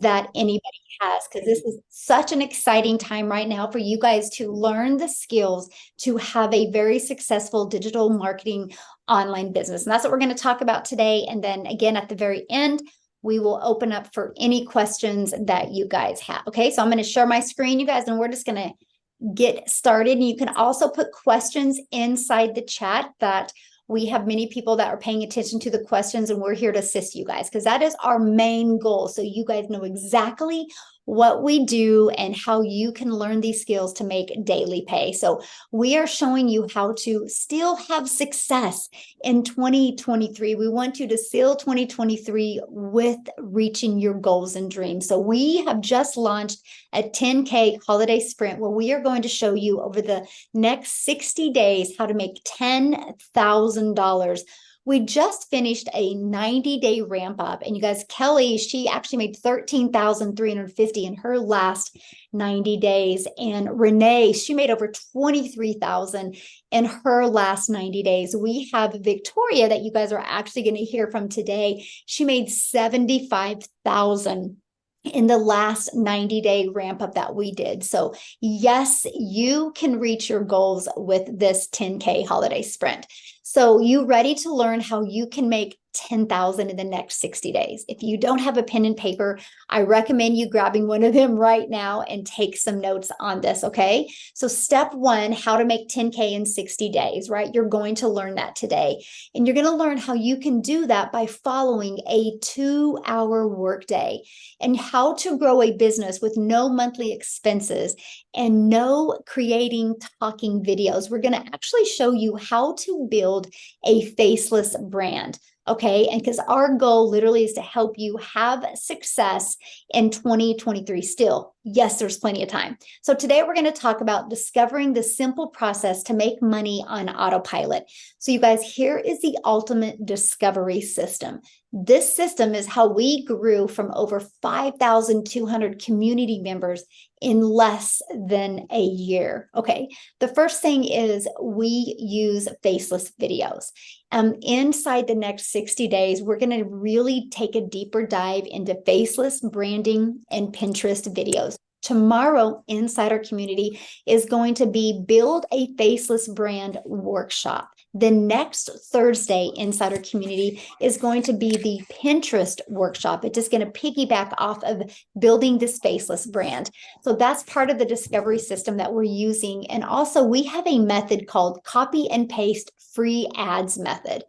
that anybody has, because this is such an exciting time right now for you guys to learn the skills to have a very successful digital marketing online business. And that's what we're going to talk about today. And then again, at the very end, we will open up for any questions that you guys have. Okay, so I'm going to share my screen, you guys, and we're just going to get started. And you can also put questions inside the chat. That we have many people that are paying attention to the questions, and we're here to assist you guys, because that is our main goal. So you guys know exactly what we do and how you can learn these skills to make daily pay. So we are showing you how to still have success in 2023. We want you to seal 2023 with reaching your goals and dreams. So we have just launched a 10K holiday sprint where we are going to show you over the next 60 days how to make $10,000. We just finished a 90-day ramp up, and you guys, Kelly, she actually made $13,350 in her last 90 days. And Renee, she made over $23,000 in her last 90 days. We have Victoria that you guys are actually going to hear from today. She made $75,000 in the last 90-day ramp up that we did. So yes, you can reach your goals with this 10K holiday sprint. So you ready to learn how you can make 10,000 in the next 60 days? If you don't have a pen and paper, I recommend you grabbing one of them right now and take some notes on this, okay? So step one, how to make 10K in 60 days, right? You're going to learn that today. And you're going to learn how you can do that by following a 2-hour workday, and how to grow a business with no monthly expenses and no creating talking videos. We're going to actually show you how to build a faceless brand. Okay, and because our goal literally is to help you have success in 2023 still. Yes, there's plenty of time. So today we're going to talk about discovering the simple process to make money on autopilot. So you guys, here is the ultimate discovery system. This system is how we grew from over 5,200 community members in less than a year. Okay, the first thing is we use faceless videos. Inside the next 60 days, we're going to really take a deeper dive into faceless branding and Pinterest videos. Tomorrow, inside our community is going to be Build a Faceless Brand workshop. The next Thursday inside our community is going to be the Pinterest workshop. It's just going to piggyback off of building this faceless brand. So that's part of the discovery system that we're using. And also we have a method called copy and paste free ads method.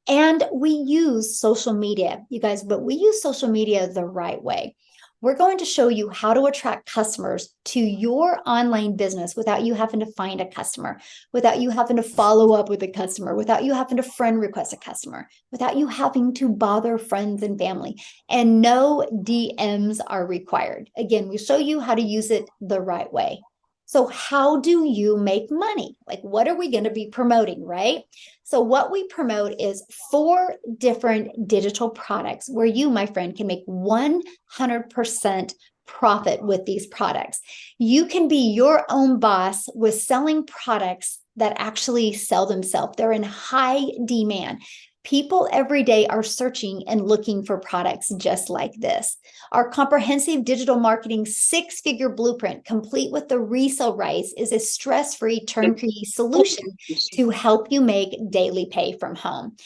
And we use social media, you guys, but we use social media the right way. We're going to show you how to attract customers to your online business without you having to find a customer, without you having to follow up with a customer, without you having to friend request a customer, without you having to bother friends and family. And no DMs are required. Again, we show you how to use it the right way. So how do you make money? Like, what are we going to be promoting, right? So what we promote is 4 different digital products where you, my friend, can make 100% profit with these products. You can be your own boss with selling products that actually sell themselves. They're in high demand. People every day are searching and looking for products just like this. Our comprehensive digital marketing 6-figure blueprint, complete with the resale rights, is a stress-free turnkey solution to help you make daily pay from home.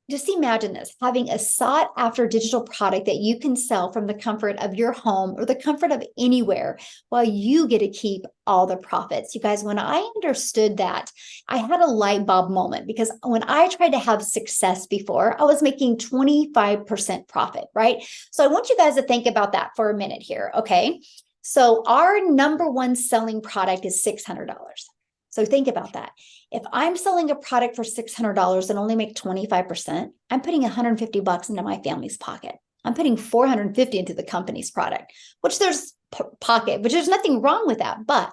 Just imagine this, having a sought after digital product that you can sell from the comfort of your home or the comfort of anywhere, while you get to keep all the profits. You guys, when I understood that, I had a light bulb moment, because when I tried to have success before, I was making 25% profit, right? So I want you guys to think about that for a minute here, okay? So our number one selling product is $600. So think about that. If I'm selling a product for $600 and only make 25%, I'm putting $150 into my family's pocket. I'm putting $450 into the company's product, which there's nothing wrong with that. But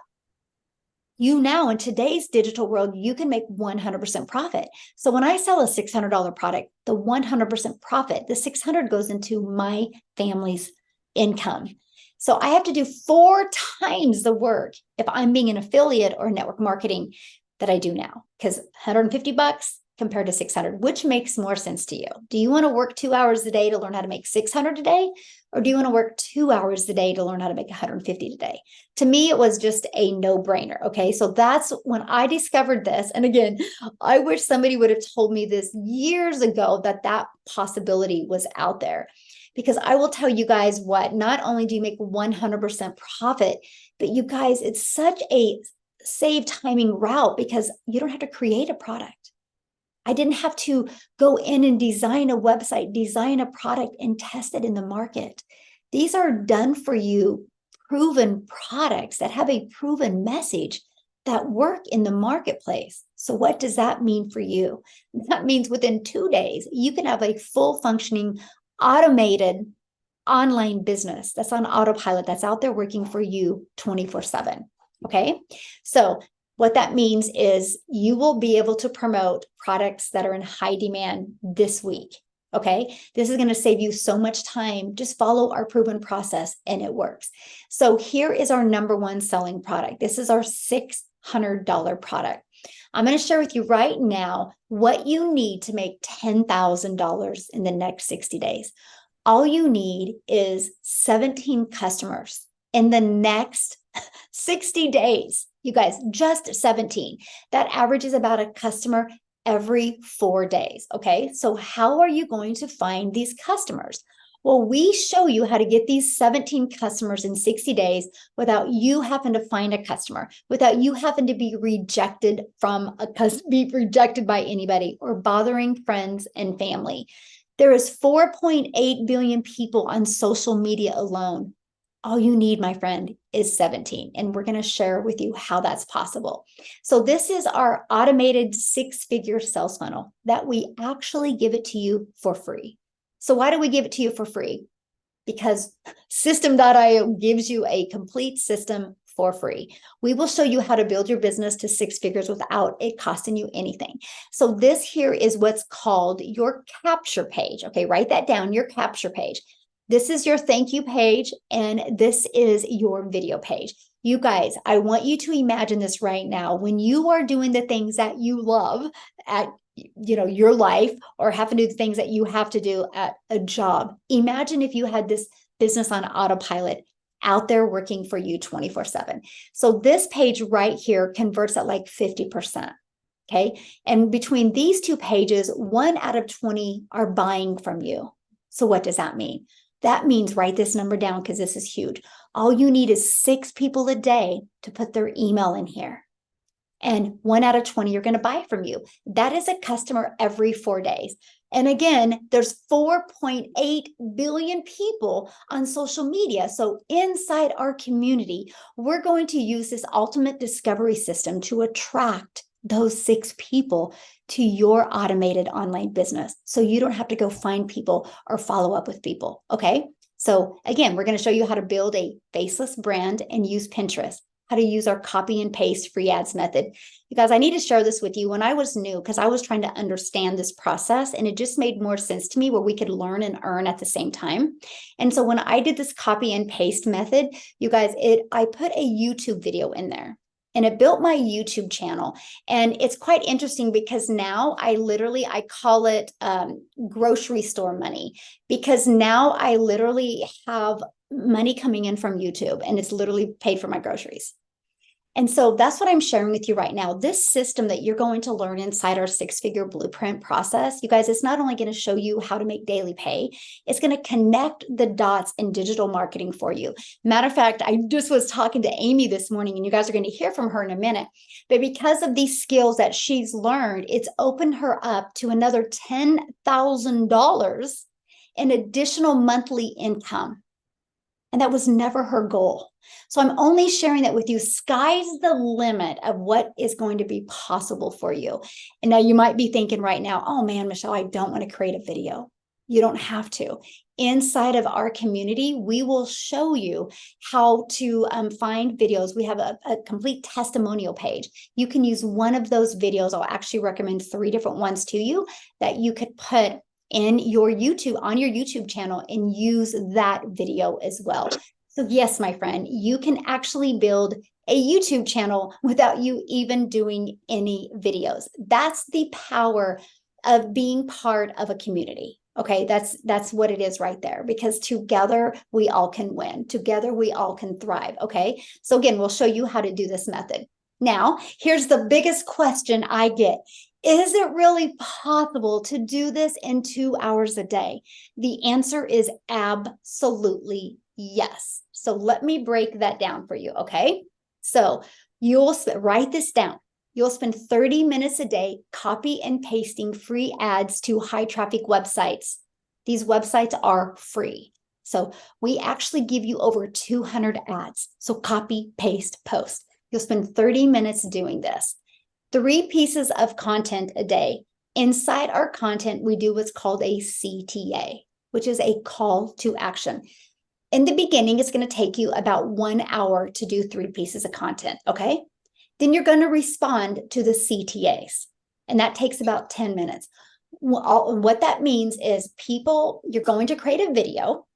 you now, in today's digital world, you can make 100% profit. So when I sell a $600 product, the 100% profit, the 600 goes into my family's income. So I have to do 4 times the work if I'm being an affiliate or network marketing that I do now, because $150 compared to 600? Which makes more sense to you? Do you want to work 2 hours a day to learn how to make 600 a day? Or do you want to work 2 hours a day to learn how to make 150 a day? To me, it was just a no-brainer. Okay. So that's when I discovered this. And again, I wish somebody would have told me this years ago that that possibility was out there. Because I will tell you guys what, not only do you make 100% profit, but you guys, it's such a save timing route because you don't have to create a product. I didn't have to go in and design a website, design a product, and test it in the market. These are done for you, proven products that have a proven message that work in the marketplace. So what does that mean for you? That means within 2 days, you can have a full functioning, automated online business that's on autopilot, that's out there working for you 24/7. Okay. So what that means is you will be able to promote products that are in high demand this week. Okay. This is going to save you so much time. Just follow our proven process and it works. So here is our number one selling product. This is our $600 product. I'm going to share with you right now what you need to make $10,000 in the next 60 days. All you need is 17 customers in the next 60 days. You guys, just 17. That averages about a customer every 4 days. Okay. So how are you going to find these customers? Well, we show you how to get these 17 customers in 60 days without you having to find a customer, without you having to be rejected be rejected by anybody or bothering friends and family. There is 4.8 billion people on social media alone. All you need, my friend, is 17. And we're going to share with you how that's possible. So this is our automated 6-figure sales funnel that we actually give it to you for free. So why do we give it to you for free? Because System.io gives you a complete system for free. We will show you how to build your business to 6 figures without it costing you anything. So this here is what's called your capture page. Okay, write that down, your capture page. This is your thank you page, and this is your video page. You guys, I want you to imagine this right now. When you are doing the things that you love at your life, or have to do the things that you have to do at a job, imagine if you had this business on autopilot out there working for you 24/7. So this page right here converts at like 50%. Okay. And between these two pages, 1 out of 20 are buying from you. So what does that mean? That means write this number down because this is huge. All you need is 6 people a day to put their email in here. And 1 out of 20 are going to buy from you. That is a customer every 4 days. And again, there's 4.8 billion people on social media. So inside our community, we're going to use this ultimate discovery system to attract those 6 people to your automated online business. So you don't have to go find people or follow up with people. Okay. So again, we're going to show you how to build a faceless brand and use Pinterest, how to use our copy and paste free ads method. Because I need to share this with you. When I was new, because I was trying to understand this process, and it just made more sense to me where we could learn and earn at the same time. And so when I did this copy and paste method, you guys, I put a YouTube video in there. And it built my YouTube channel. And it's quite interesting because now I call it grocery store money, because now I literally have money coming in from YouTube and it's literally paid for my groceries. And so that's what I'm sharing with you right now. This system that you're going to learn inside our 6-figure blueprint process, you guys, it's not only going to show you how to make daily pay, it's going to connect the dots in digital marketing for you. Matter of fact, I just was talking to Amy this morning, and you guys are going to hear from her in a minute. But because of these skills that she's learned, it's opened her up to another $10,000 in additional monthly income. And that was never her goal. So I'm only sharing that with you. Sky's the limit of what is going to be possible for you. And now you might be thinking right now, oh man, Michelle, I don't want to create a video. You don't have to. Inside of our community, we will show you how to find videos. We have a complete testimonial page. You can use one of those videos. I'll actually recommend 3 different ones to you that you could put in your YouTube, on your YouTube channel, and use that video as well. So yes, my friend, you can actually build a YouTube channel without you even doing any videos. That's the power of being part of a community. Okay, that's what it is right there, because together we all can win. Together we all can thrive. Okay, so again, we'll show you how to do this method. Now, here's the biggest question I get. Is it really possible to do this in 2 hours a day? The answer is absolutely yes. So let me break that down for you, okay? So you'll write this down. You'll spend 30 minutes a day copy and pasting free ads to high traffic websites. These websites are free. So we actually give you over 200 ads. So copy, paste, post. You'll spend 30 minutes doing this. 3 pieces of content a day. Inside our content, we do what's called a CTA, which is a call to action. In the beginning, it's going to take you about 1 hour to do 3 pieces of content, okay? Then you're going to respond to the CTAs, and that takes about 10 minutes. What that means is you're going to create a video,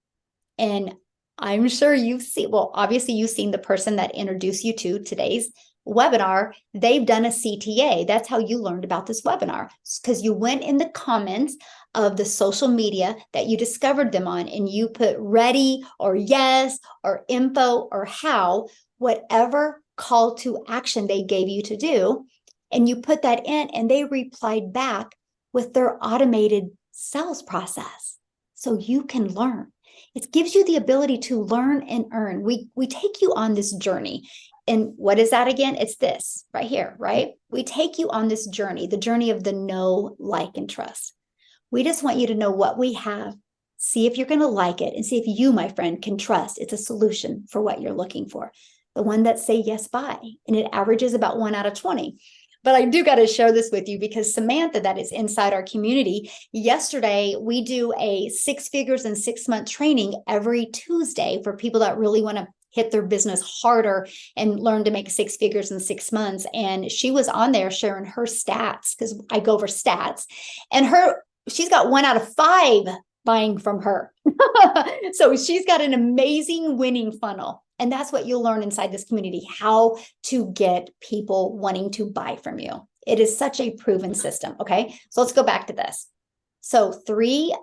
and I'm sure you've seen, well, obviously you've seen the person that introduced you to today's webinar. They've done a CTA. That's how you learned about this webinar, because you went in the comments of the social media that you discovered them on, and you put ready or yes or info or how, whatever call to action they gave you to do, and you put that in, and they replied back with their automated sales process. So you can learn. It gives you the ability to learn and earn. We take you on this journey. And what is that again? It's this right here, right? We take you on this journey, the journey of the know, like, and trust. We just want you to know what we have, see if you're going to like it, and see if you, my friend, can trust it's a solution for what you're looking for. The one that say yes, buy, and it averages about 1 out of 20. But I do got to share this with you, because Samantha, that is inside our community, yesterday we do a 6 figures in 6 month training every Tuesday for people that really want to hit their business harder and learn to make 6 figures in 6 months. And she was on there sharing her stats, because I go over stats, and she's got 1 out of 5 buying from her. So she's got an amazing winning funnel. And that's what you'll learn inside this community, how to get people wanting to buy from you. It is such a proven system. Okay, so let's go back to this. So 3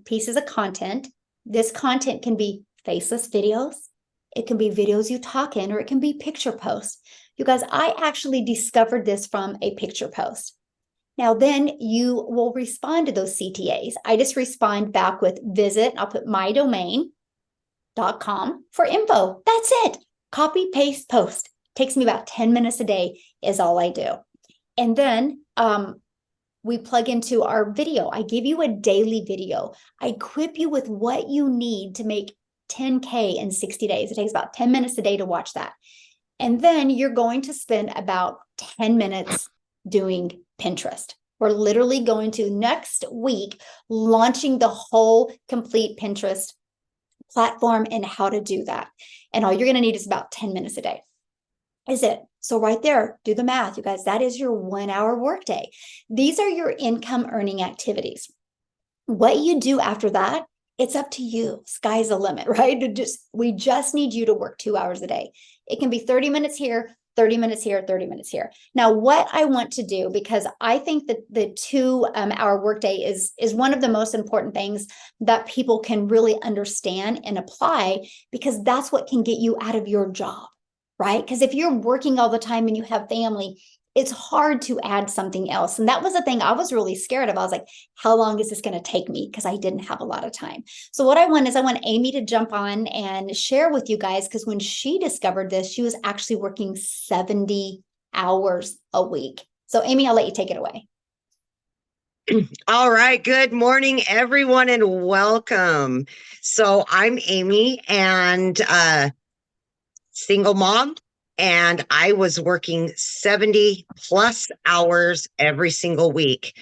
pieces of content. This content can be faceless videos. It can be videos you talk in, or it can be picture posts. You guys, I actually discovered this from a picture post. Now, then you will respond to those CTAs. I just respond back with visit. I'll put mydomain.com for info. That's it. Copy, paste, post. Takes me about 10 minutes a day is all I do. And then we plug into our video. I give you a daily video. I equip you with what you need to make 10K in 60 days. It takes about 10 minutes a day to watch that. And then you're going to spend about 10 minutes doing Pinterest. We're literally going to next week launching the whole complete Pinterest platform and how to do that. And all you're going to need is about 10 minutes a day. Is it? So right there, do the math, you guys. That is your 1 hour workday. These are your income earning activities. What you do after that, it's up to you. Sky's the limit, right? We just need you to work 2 hours a day. It can be 30 minutes here, 30 minutes here, 30 minutes here. Now, what I want to do, because I think that the 2 hour workday is one of the most important things that people can really understand and apply, because that's what can get you out of your job, right? Because if you're working all the time and you have family, it's hard to add something else. And that was the thing I was really scared of. I was like, how long is this going to take me? Because I didn't have a lot of time. So what I want Amy to jump on and share with you guys, because when she discovered this, she was actually working 70 hours a week. So Amy, I'll let you take it away. All right. Good morning, everyone, and welcome. So I'm Amy, and single mom. And I was working 70 plus hours every single week.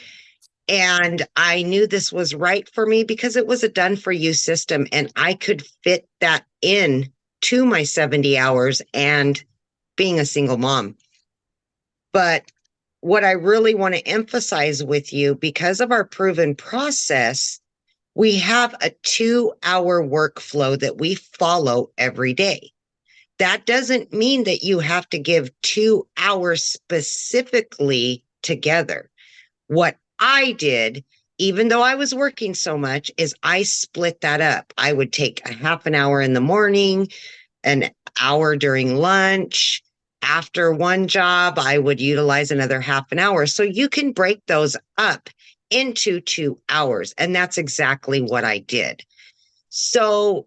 And I knew this was right for me because it was a done for you system, and I could fit that in to my 70 hours and being a single mom. But what I really want to emphasize with you, because of our proven process, We have a 2-hour workflow that we follow every day. That doesn't mean that you have to give 2 hours specifically together. What I did, even though I was working so much, is I split that up. I would take a half an hour in the morning, an hour during lunch. After one job, I would utilize another half an hour. So you can break those up into 2 hours. And that's exactly what I did. So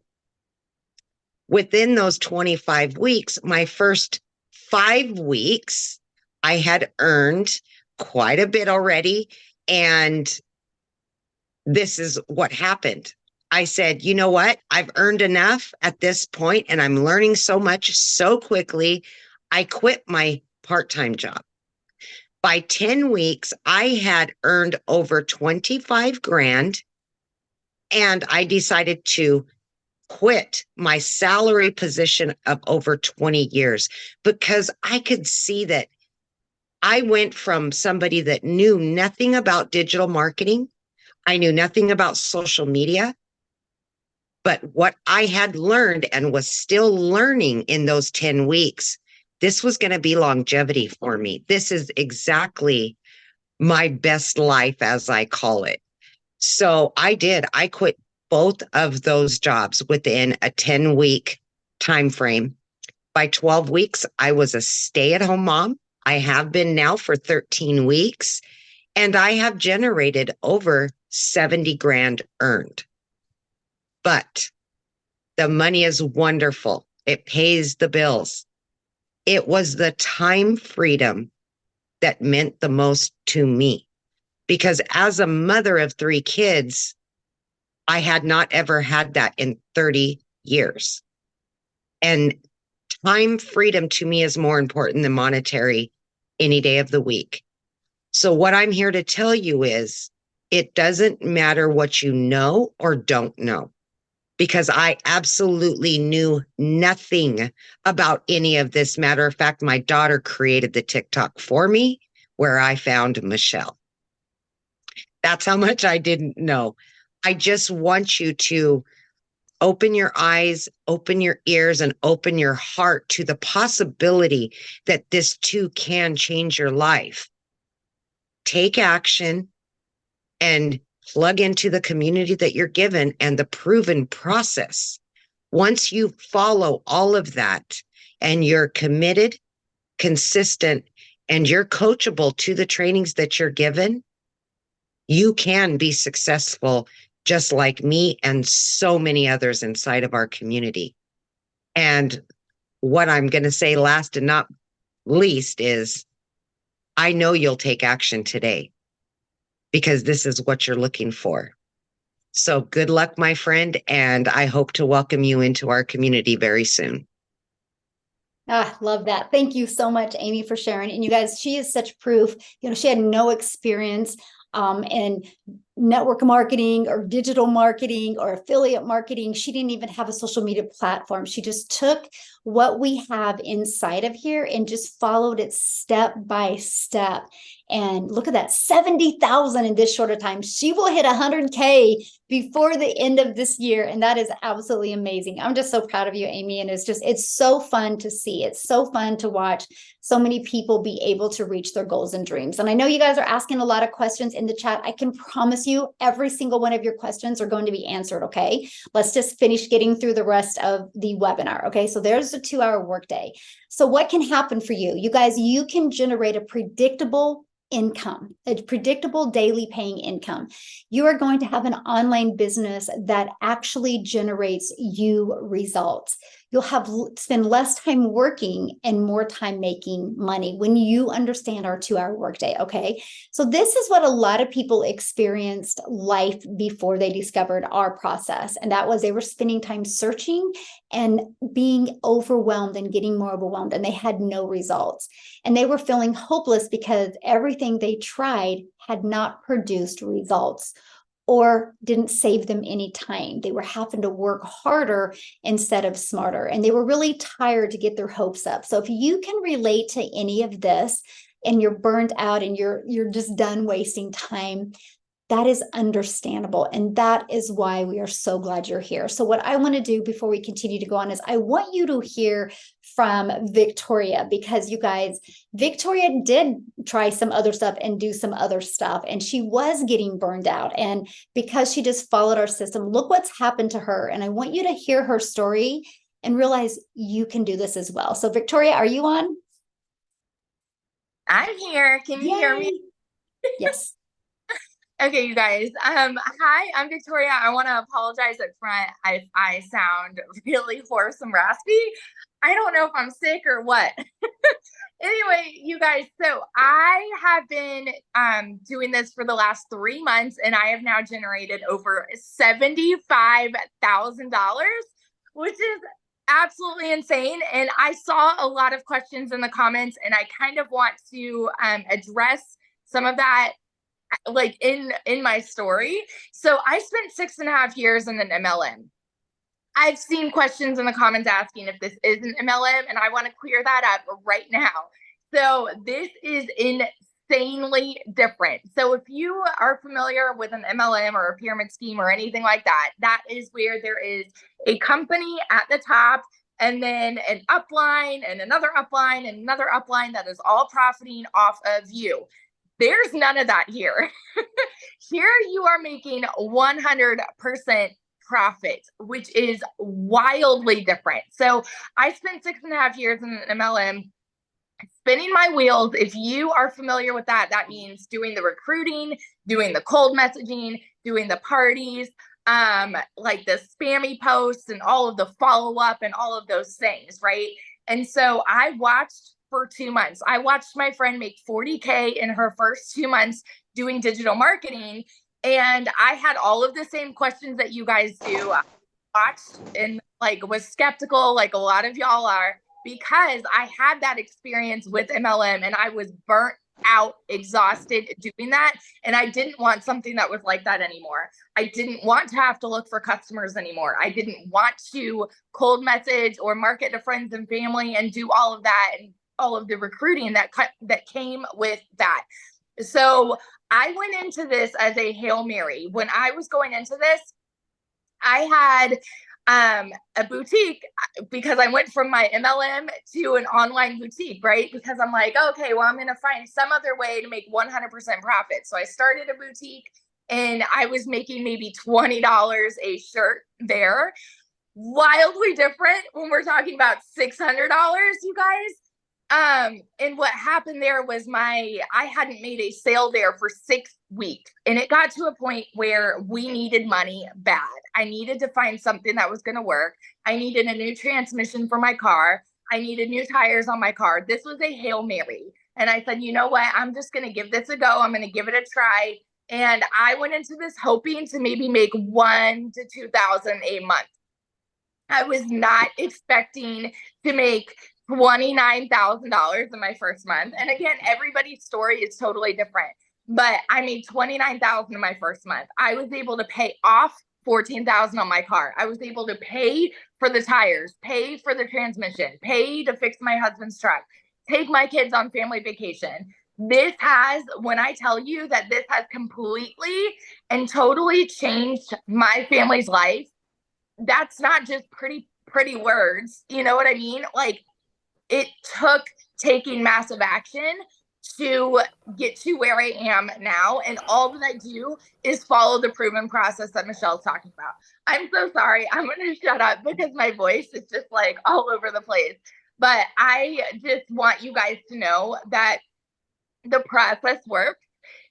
within those 25 weeks, my first 5 weeks, I had earned quite a bit already. And this is what happened. I said, you know what? I've earned enough at this point, and I'm learning so much so quickly. I quit my part-time job. By 10 weeks, I had earned over 25 grand, and I decided to quit my salary position of over 20 years because I could see that I went from somebody that knew nothing about digital marketing. I knew nothing about social media, but what I had learned and was still learning in those 10 weeks, this was going to be longevity for me. This is exactly my best life, as I call it. So I did. I quit both of those jobs within a 10-week time frame. By 12 weeks, I was a stay-at-home mom. I have been now for 13 weeks, and I have generated over 70 grand earned. But the money is wonderful. It pays the bills. It was the time freedom that meant the most to me, because as a mother of 3 kids, I had not ever had that in 30 years. And time freedom to me is more important than monetary any day of the week. So what I'm here to tell you is it doesn't matter what you know or don't know, because I absolutely knew nothing about any of this. Matter of fact, my daughter created the TikTok for me where I found Michelle. That's how much I didn't know. I just want you to open your eyes, open your ears, and open your heart to the possibility that this too can change your life. Take action and plug into the community that you're given and the proven process. Once you follow all of that and you're committed, consistent, and you're coachable to the trainings that you're given, you can be successful just like me and so many others inside of our community. And what I'm going to say last and not least is I know you'll take action today because this is what you're looking for. So good luck, my friend, and I hope to welcome you into our community very soon. Ah, love that. Thank you so much, Amy, for sharing. And you guys, she is such proof. She had no experience in network marketing or digital marketing or affiliate marketing. She didn't even have a social media platform. She just took what we have inside of here and just followed it step by step. And look at that, 70,000 in this shorter time. She will hit 100K before the end of this year. And that is absolutely amazing. I'm just so proud of you, Amy. And it's so fun to see. It's so fun to watch so many people be able to reach their goals and dreams. And I know you guys are asking a lot of questions in the chat. I can promise you every single one of your questions are going to be answered. Okay. Let's just finish getting through the rest of the webinar. Okay. So there's a 2-hour workday. So what can happen for you? You guys, you can generate a predictable income, a predictable daily paying income. You are going to have an online business that actually generates you results. You'll spend less time working and more time making money when you understand our 2-hour workday. Okay. So this is what a lot of people experienced life before they discovered our process. And that was they were spending time searching and being overwhelmed and getting more overwhelmed, and they had no results. And they were feeling hopeless because everything they tried had not produced results or didn't save them any time. They were having to work harder instead of smarter. And they were really tired to get their hopes up. So if you can relate to any of this and you're burned out and you're just done wasting time, that is understandable. And that is why we are so glad you're here. So what I want to do before we continue to go on is I want you to hear from Victoria, because you guys, Victoria did try some other stuff and do some other stuff, and she was getting burned out. And because she just followed our system, look what's happened to her. And I want you to hear her story and realize you can do this as well. So Victoria, are you on? I'm here. Can you hear me? Yes. Okay, you guys. Hi, I'm Victoria. I want to apologize up front if I sound really hoarse and raspy. I don't know if I'm sick or what. Anyway, you guys, so I have been doing this for the last 3 months, and I have now generated over $75,000, which is absolutely insane. And I saw a lot of questions in the comments, and I kind of want to address some of that like in my story. So I spent 6.5 years in an MLM. I've seen questions in the comments asking if this is an MLM, and I want to clear that up right now. So this is insanely different. So if you are familiar with an MLM or a pyramid scheme or anything like that, that is where there is a company at the top, and then an upline and another upline and another upline that is all profiting off of you. There's none of that here. Here you are making 100% profit, which is wildly different. So I spent 6.5 years in an MLM spinning my wheels. If you are familiar with that, that means doing the recruiting, doing the cold messaging, doing the parties, like the spammy posts and all of the follow-up and all of those things, right? And so I watched for 2 months. I watched my friend make 40K in her first 2 months doing digital marketing. And I had all of the same questions that you guys do. I watched and like was skeptical, like a lot of y'all are, because I had that experience with MLM and I was burnt out, exhausted doing that. And I didn't want something that was like that anymore. I didn't want to have to look for customers anymore. I didn't want to cold message or market to friends and family and do all of that and all of the recruiting that came with that. So I went into this as a Hail Mary. When I was going into this, I had a boutique, because I went from my MLM to an online boutique, right? Because I'm like, okay, well, I'm going to find some other way to make 100% profit. So I started a boutique, and I was making maybe $20 a shirt there. Wildly different when we're talking about $600, you guys. And what happened there was I hadn't made a sale there for 6 weeks, and it got to a point where we needed money bad. I needed to find something that was going to work. I needed a new transmission for my car. I needed new tires on my car. This was a Hail Mary. And I said, you know what? I'm just going to give this a go. I'm going to give it a try. And I went into this hoping to maybe make $1,000 to $2,000 a month. I was not expecting to make $29,000 in my first month. And again, everybody's story is totally different, but I made $29,000 in my first month. I was able to pay off $14,000 on my car. I was able to pay for the tires, pay for the transmission, pay to fix my husband's truck, take my kids on family vacation. This has, when I tell you that this has completely and totally changed my family's life, that's not just pretty words. You know what I mean? Like, it took taking massive action to get to where I am now. And all that I do is follow the proven process that Michelle's talking about. I'm so sorry. I'm going to shut up because my voice is just like all over the place. But I just want you guys to know that the process works.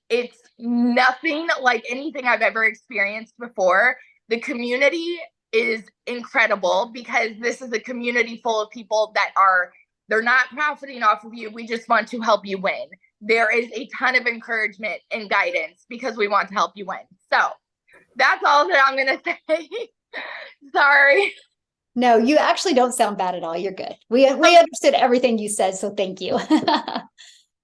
It's nothing like anything I've ever experienced before. The community is incredible because this is a community full of people that they're not profiting off of you. We just want to help you win. There is a ton of encouragement and guidance because we want to help you win. So that's all that I'm going to say. Sorry. No, you actually don't sound bad at all. You're good. We understood everything you said, so thank you.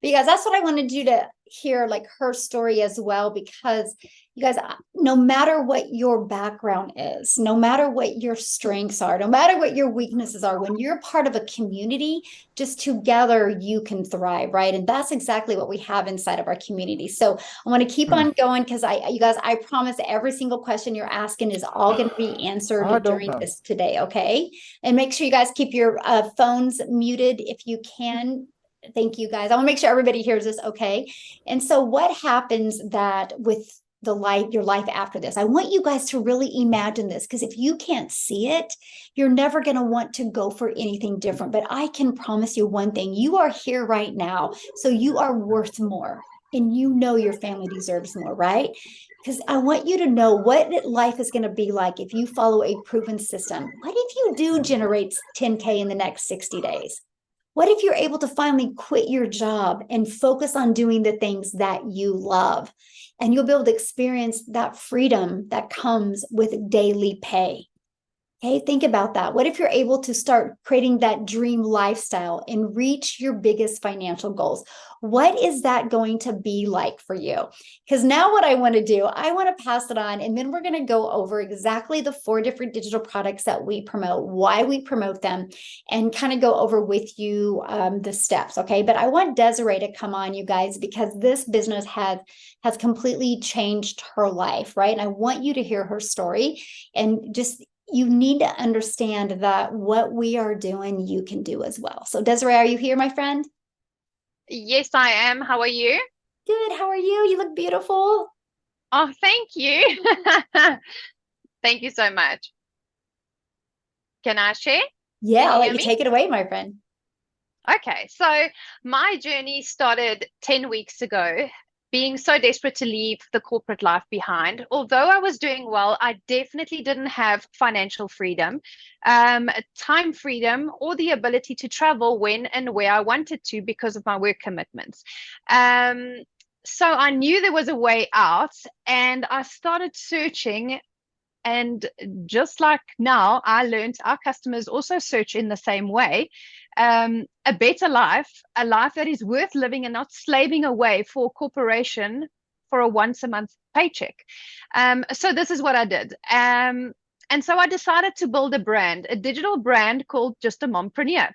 But you guys, that's what I wanted you to hear, like her story as well, because you guys, no matter what your background is, no matter what your strengths are, no matter what your weaknesses are, when you're part of a community, just together you can thrive, right? And that's exactly what we have inside of our community. So I want to keep on going because you guys, I promise every single question you're asking is all going to be answered during this today, okay? And make sure you guys keep your phones muted if you can. Thank you guys. I want to make sure everybody hears this, okay? And so what happens that with your life after this? I want you guys to really imagine this, because if you can't see it, you're never going to want to go for anything different. But I can promise you one thing, you are here right now, so you are worth more, and you know your family deserves more, right? Because I want you to know what life is going to be like if you follow a proven system. What if you do generate 10K in the next 60 days? What if you're able to finally quit your job and focus on doing the things that you love? And you'll be able to experience that freedom that comes with daily pay. Okay, think about that. What if you're able to start creating that dream lifestyle and reach your biggest financial goals? What is that going to be like for you? Because now what I want to do, I want to pass it on, and then we're going to go over exactly the 4 different digital products that we promote, why we promote them, and kind of go over with you the steps, okay? But I want Desiree to come on, you guys, because this business has completely changed her life, right? And I want you to hear her story, and just you need to understand that what we are doing, you can do as well. So Desiree, are you here, my friend? Yes, I am. How are you? Good. How are you? You look beautiful. Oh, thank you. Thank you so much. Can I share? Yeah, Can I'll you let hear you me? take it away, my friend. Okay, so my journey started 10 weeks ago, being so desperate to leave the corporate life behind. Although I was doing well, I definitely didn't have financial freedom, time freedom, or the ability to travel when and where I wanted to because of my work commitments. So I knew there was a way out, and I started searching. And just like now, I learned our customers also search in the same way. A better life, a life that is worth living and not slaving away for a corporation for a once a month paycheck. So this is what I did. And so I decided to build a brand, a digital brand called Just a Mompreneur.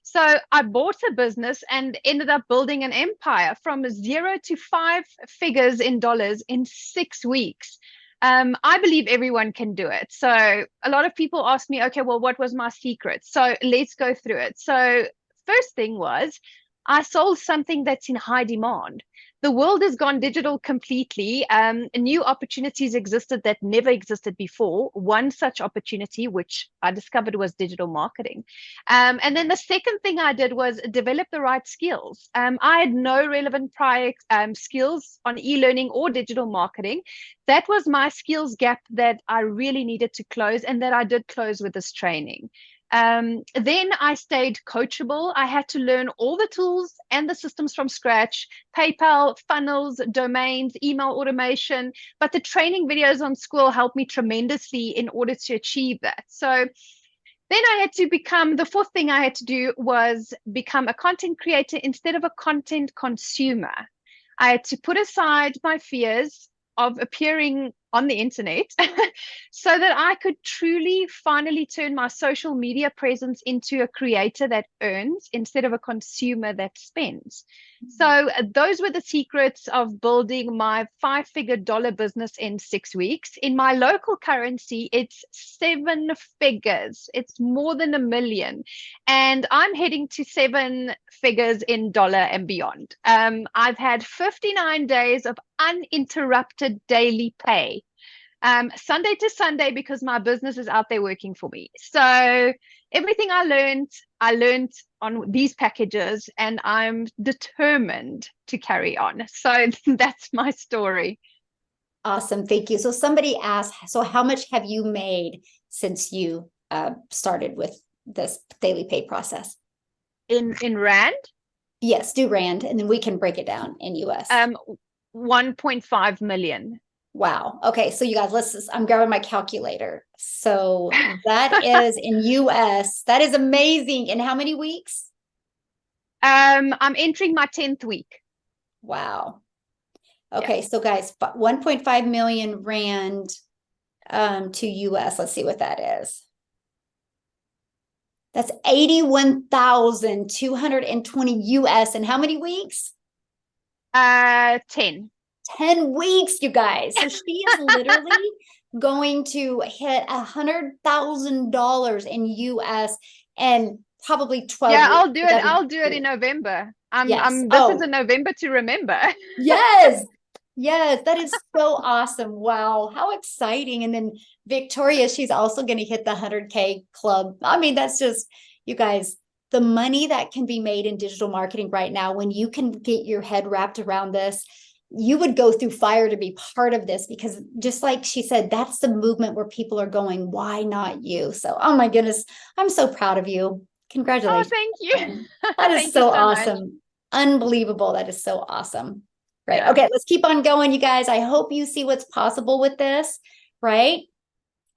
So I bought a business and ended up building an empire from 0 to 5 figures in dollars in 6 weeks. I believe everyone can do it. So a lot of people ask me, okay, well, what was my secret? So let's go through it. So first thing was I sold something that's in high demand. The world has gone digital completely. New opportunities existed that never existed before. One such opportunity, which I discovered, was digital marketing. And then the second thing I did was develop the right skills. I had no relevant prior skills on e-learning or digital marketing. That was my skills gap that I really needed to close, and that I did close with this training. Then I stayed coachable. I had to learn all the tools and the systems from scratch: PayPal, funnels, domains, email automation. But the training videos on School helped me tremendously in order to achieve that. So then I had to the fourth thing I had to do was become a content creator instead of a content consumer. I had to put aside my fears of appearing on the internet so that I could truly finally turn my social media presence into a creator that earns instead of a consumer that spends. So those were the secrets of building my 5-figure dollar business in 6 weeks. In my local currency, it's 7 figures. It's more than $1 million. And I'm heading to 7 figures in dollar and beyond. I've had 59 days of uninterrupted daily pay. Sunday to Sunday, because my business is out there working for me. So everything I learned on these packages, and I'm determined to carry on. So that's my story. Awesome. Thank you. So somebody asked, so how much have you made since you started with this daily pay process? In Rand? Yes, do Rand, and then we can break it down in US. 1.5 million. Wow. Okay. So you guys, I'm grabbing my calculator. So that is in US. That is amazing. In how many weeks? I'm entering my 10th week. Wow. Okay, so guys, 1.5 million rand to US. Let's see what that is. That's 81,220 US in how many weeks? 10. 10 weeks, you guys. So she is literally going to hit $100,000 in US and probably 12 Yeah, I'll weeks. do it. I'll do it in November. Yes. This is a November to remember. Yes. Yes, that is so awesome. Wow, how exciting. And then Victoria, she's also going to hit the 100K club. I mean, that's just, you guys, the money that can be made in digital marketing right now, when you can get your head wrapped around this, you would go through fire to be part of this, because just like she said, that's the movement where people are going, why not you? So, oh my goodness, I'm so proud of you. Congratulations. Oh, thank you. That is Thank so you so much. awesome. Unbelievable. That is so awesome. Right. Yeah. Okay, let's keep on going, you guys. I hope you see what's possible with this, right?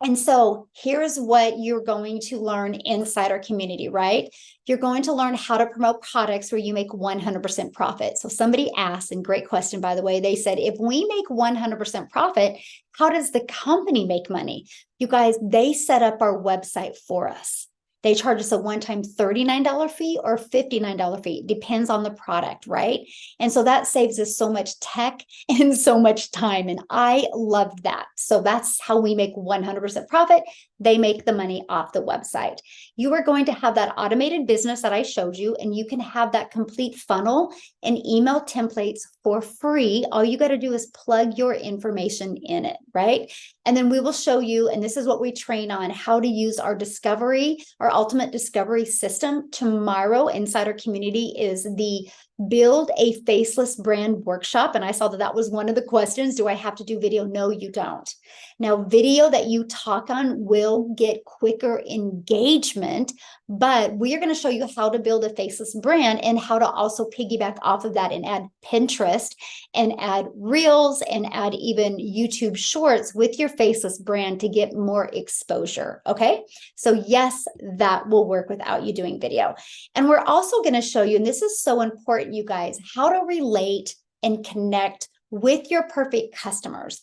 And so here's what you're going to learn inside our community, right? You're going to learn how to promote products where you make 100% profit. So somebody asked, and great question, by the way, they said, if we make 100% profit, how does the company make money? You guys, they set up our website for us. They charge us a one-time $39 fee or $59 fee. It depends on the product, right? And so that saves us so much tech and so much time. And I loved that. So that's how we make 100% profit. They make the money off the website. You are going to have that automated business that I showed you, and you can have that complete funnel and email templates for free. All you got to do is plug your information in it, right? And then we will show you, and this is what we train on, how to use our discovery, our ultimate discovery system. Tomorrow inside our community is the Build a Faceless Brand workshop. And I saw that that was one of the questions. Do I have to do video? No, you don't. Now, video that you talk on will get quicker engagement, but we are going to show you how to build a faceless brand and how to also piggyback off of that and add Pinterest and add Reels and add even YouTube Shorts with your faceless brand to get more exposure. Okay. So yes, that will work without you doing video. And we're also going to show you, and this is so important, you guys, how to relate and connect with your perfect customers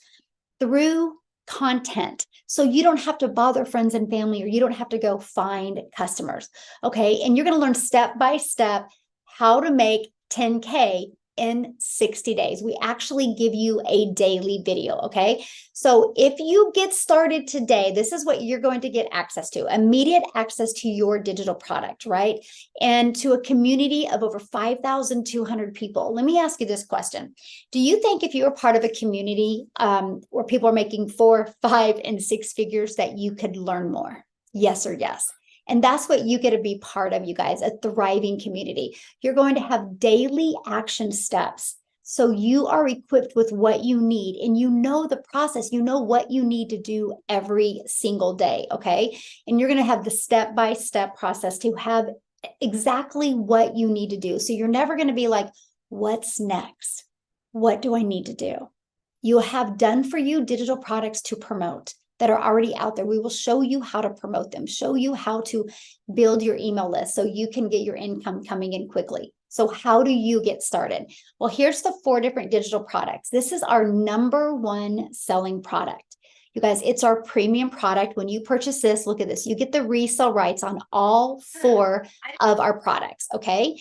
through content. So you don't have to bother friends and family, or you don't have to go find customers. Okay. And you're going to learn step by step how to make 10K in 60 days. We actually give you a daily video. Okay. So if you get started today, this is what you're going to get access to: immediate access to your digital product, right? And to a community of over 5,200 people. Let me ask you this question. Do you think if you were part of a community where people are making 4, 5, and 6 figures that you could learn more? Yes or yes? And that's what you get to be part of, you guys, a thriving community. You're going to have daily action steps. So you are equipped with what you need, and you know the process, you know what you need to do every single day, okay? And you're going to have the step-by-step process to have exactly what you need to do. So you're never going to be like, what's next? What do I need to do? You'll have done for you digital products to promote that are already out there. We will show you how to promote them, show you how to build your email list so you can get your income coming in quickly. So how do you get started? Well, here's the 4 different digital products. This is our #1 selling product. You guys, it's our premium product. When you purchase this, look at this. You get the resale rights on all 4 of our products, okay?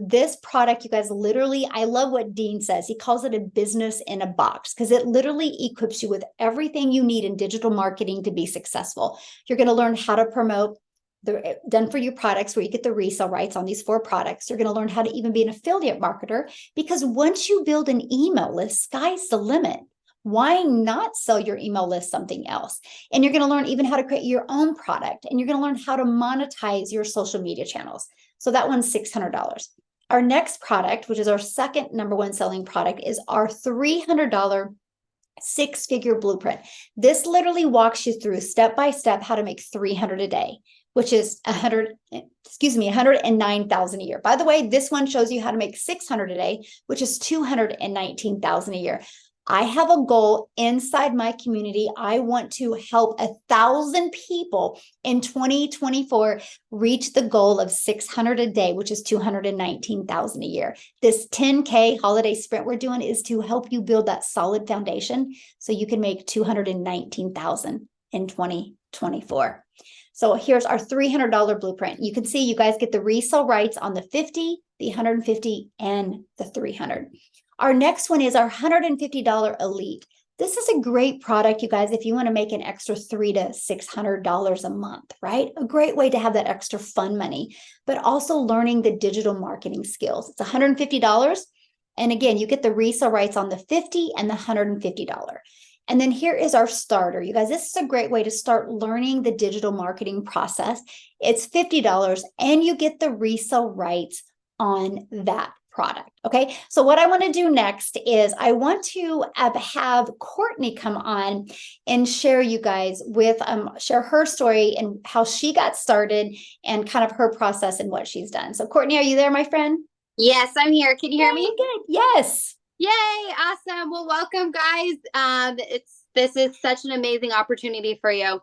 This product, you guys, literally, I love what Dean says. He calls it a business in a box, because it literally equips you with everything you need in digital marketing to be successful. You're going to learn how to promote the done for you products where you get the resale rights on these 4 products. You're going to learn how to even be an affiliate marketer, because once you build an email list, sky's the limit. Why not sell your email list something else? And you're going to learn even how to create your own product, and you're going to learn how to monetize your social media channels. So that one's $600. Our next product, which is our second #1 selling product, is our $300 6-figure blueprint. This literally walks you through step by step how to make $300 a day, which is 109,000 a year. By the way, this one shows you how to make $600 a day, which is 219,000 a year. I have a goal inside my community. I want to help 1,000 people in 2024 reach the goal of 600 a day, which is 219,000 a year. This 10K holiday sprint we're doing is to help you build that solid foundation so you can make 219,000 in 2024. So here's our $300 blueprint. You can see you guys get the resale rights on the 50, the 150, and the 300. Our next one is our $150 Elite. This is a great product, you guys, if you want to make an extra $300 to $600 a month, right? A great way to have that extra fun money, but also learning the digital marketing skills. It's $150. And again, you get the resale rights on the 50 and the $150. And then here is our starter. You guys, this is a great way to start learning the digital marketing process. It's $50 and you get the resale rights on that product. Okay. So what I want to do next is I want to have Courtney come on and share you guys with, share her story and how she got started and kind of her process and what she's done. So Courtney, are you there, my friend? Yes, I'm here. Can you hear me? Good. Yes. Yay, awesome. Well, welcome guys. This is such an amazing opportunity for you.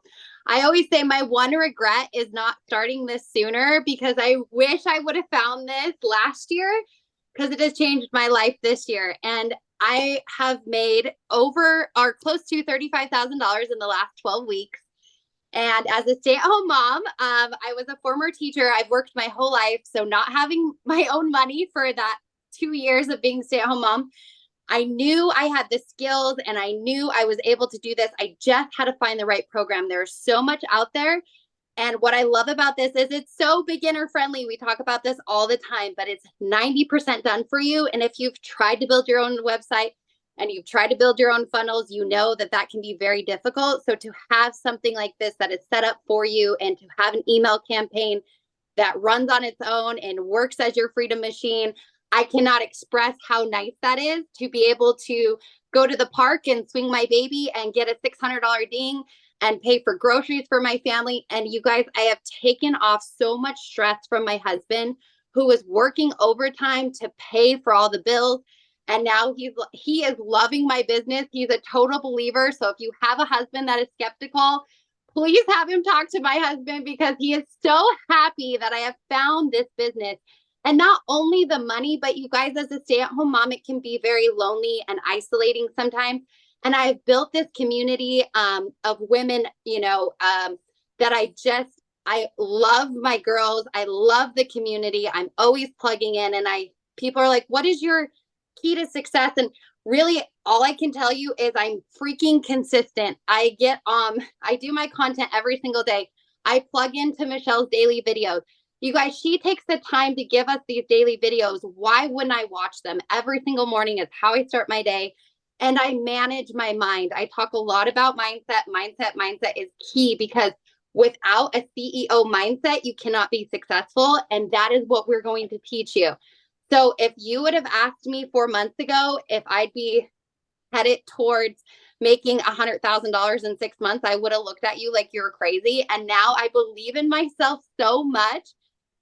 I always say my one regret is not starting this sooner because I wish I would have found this last year because it has changed my life this year. And I have made over or close to $35,000 in the last 12 weeks. And as a stay-at-home mom, I was a former teacher. I've worked my whole life. So not having my own money for that 2 years of being a stay-at-home mom, I knew I had the skills and I knew I was able to do this. I just had to find the right program. There's so much out there. And what I love about this is it's so beginner friendly. We talk about this all the time, but it's 90% done for you. And if you've tried to build your own website and you've tried to build your own funnels, you know that that can be very difficult. So to have something like this that is set up for you and to have an email campaign that runs on its own and works as your freedom machine, I cannot express how nice that is to be able to go to the park and swing my baby and get a $600 ding and pay for groceries for my family. And you guys, I have taken off so much stress from my husband who was working overtime to pay for all the bills. And now he is loving my business. He's a total believer. So if you have a husband that is skeptical, please have him talk to my husband because he is so happy that I have found this business. And not only the money, but you guys, as a stay-at-home mom, it can be very lonely and isolating sometimes. And I've built this community of women, that I love my girls. I love the community. I'm always plugging in and people are like, what is your key to success? And really all I can tell you is I'm freaking consistent. I do my content every single day. I plug into Michelle's daily videos. You guys, she takes the time to give us these daily videos. Why wouldn't I watch them? Every single morning is how I start my day. And I manage my mind. I talk a lot about mindset. Mindset is key because without a CEO mindset, you cannot be successful. And that is what we're going to teach you. So if you would have asked me 4 months ago if I'd be headed towards making $100,000 in 6 months, I would have looked at you like you're crazy. And now I believe in myself so much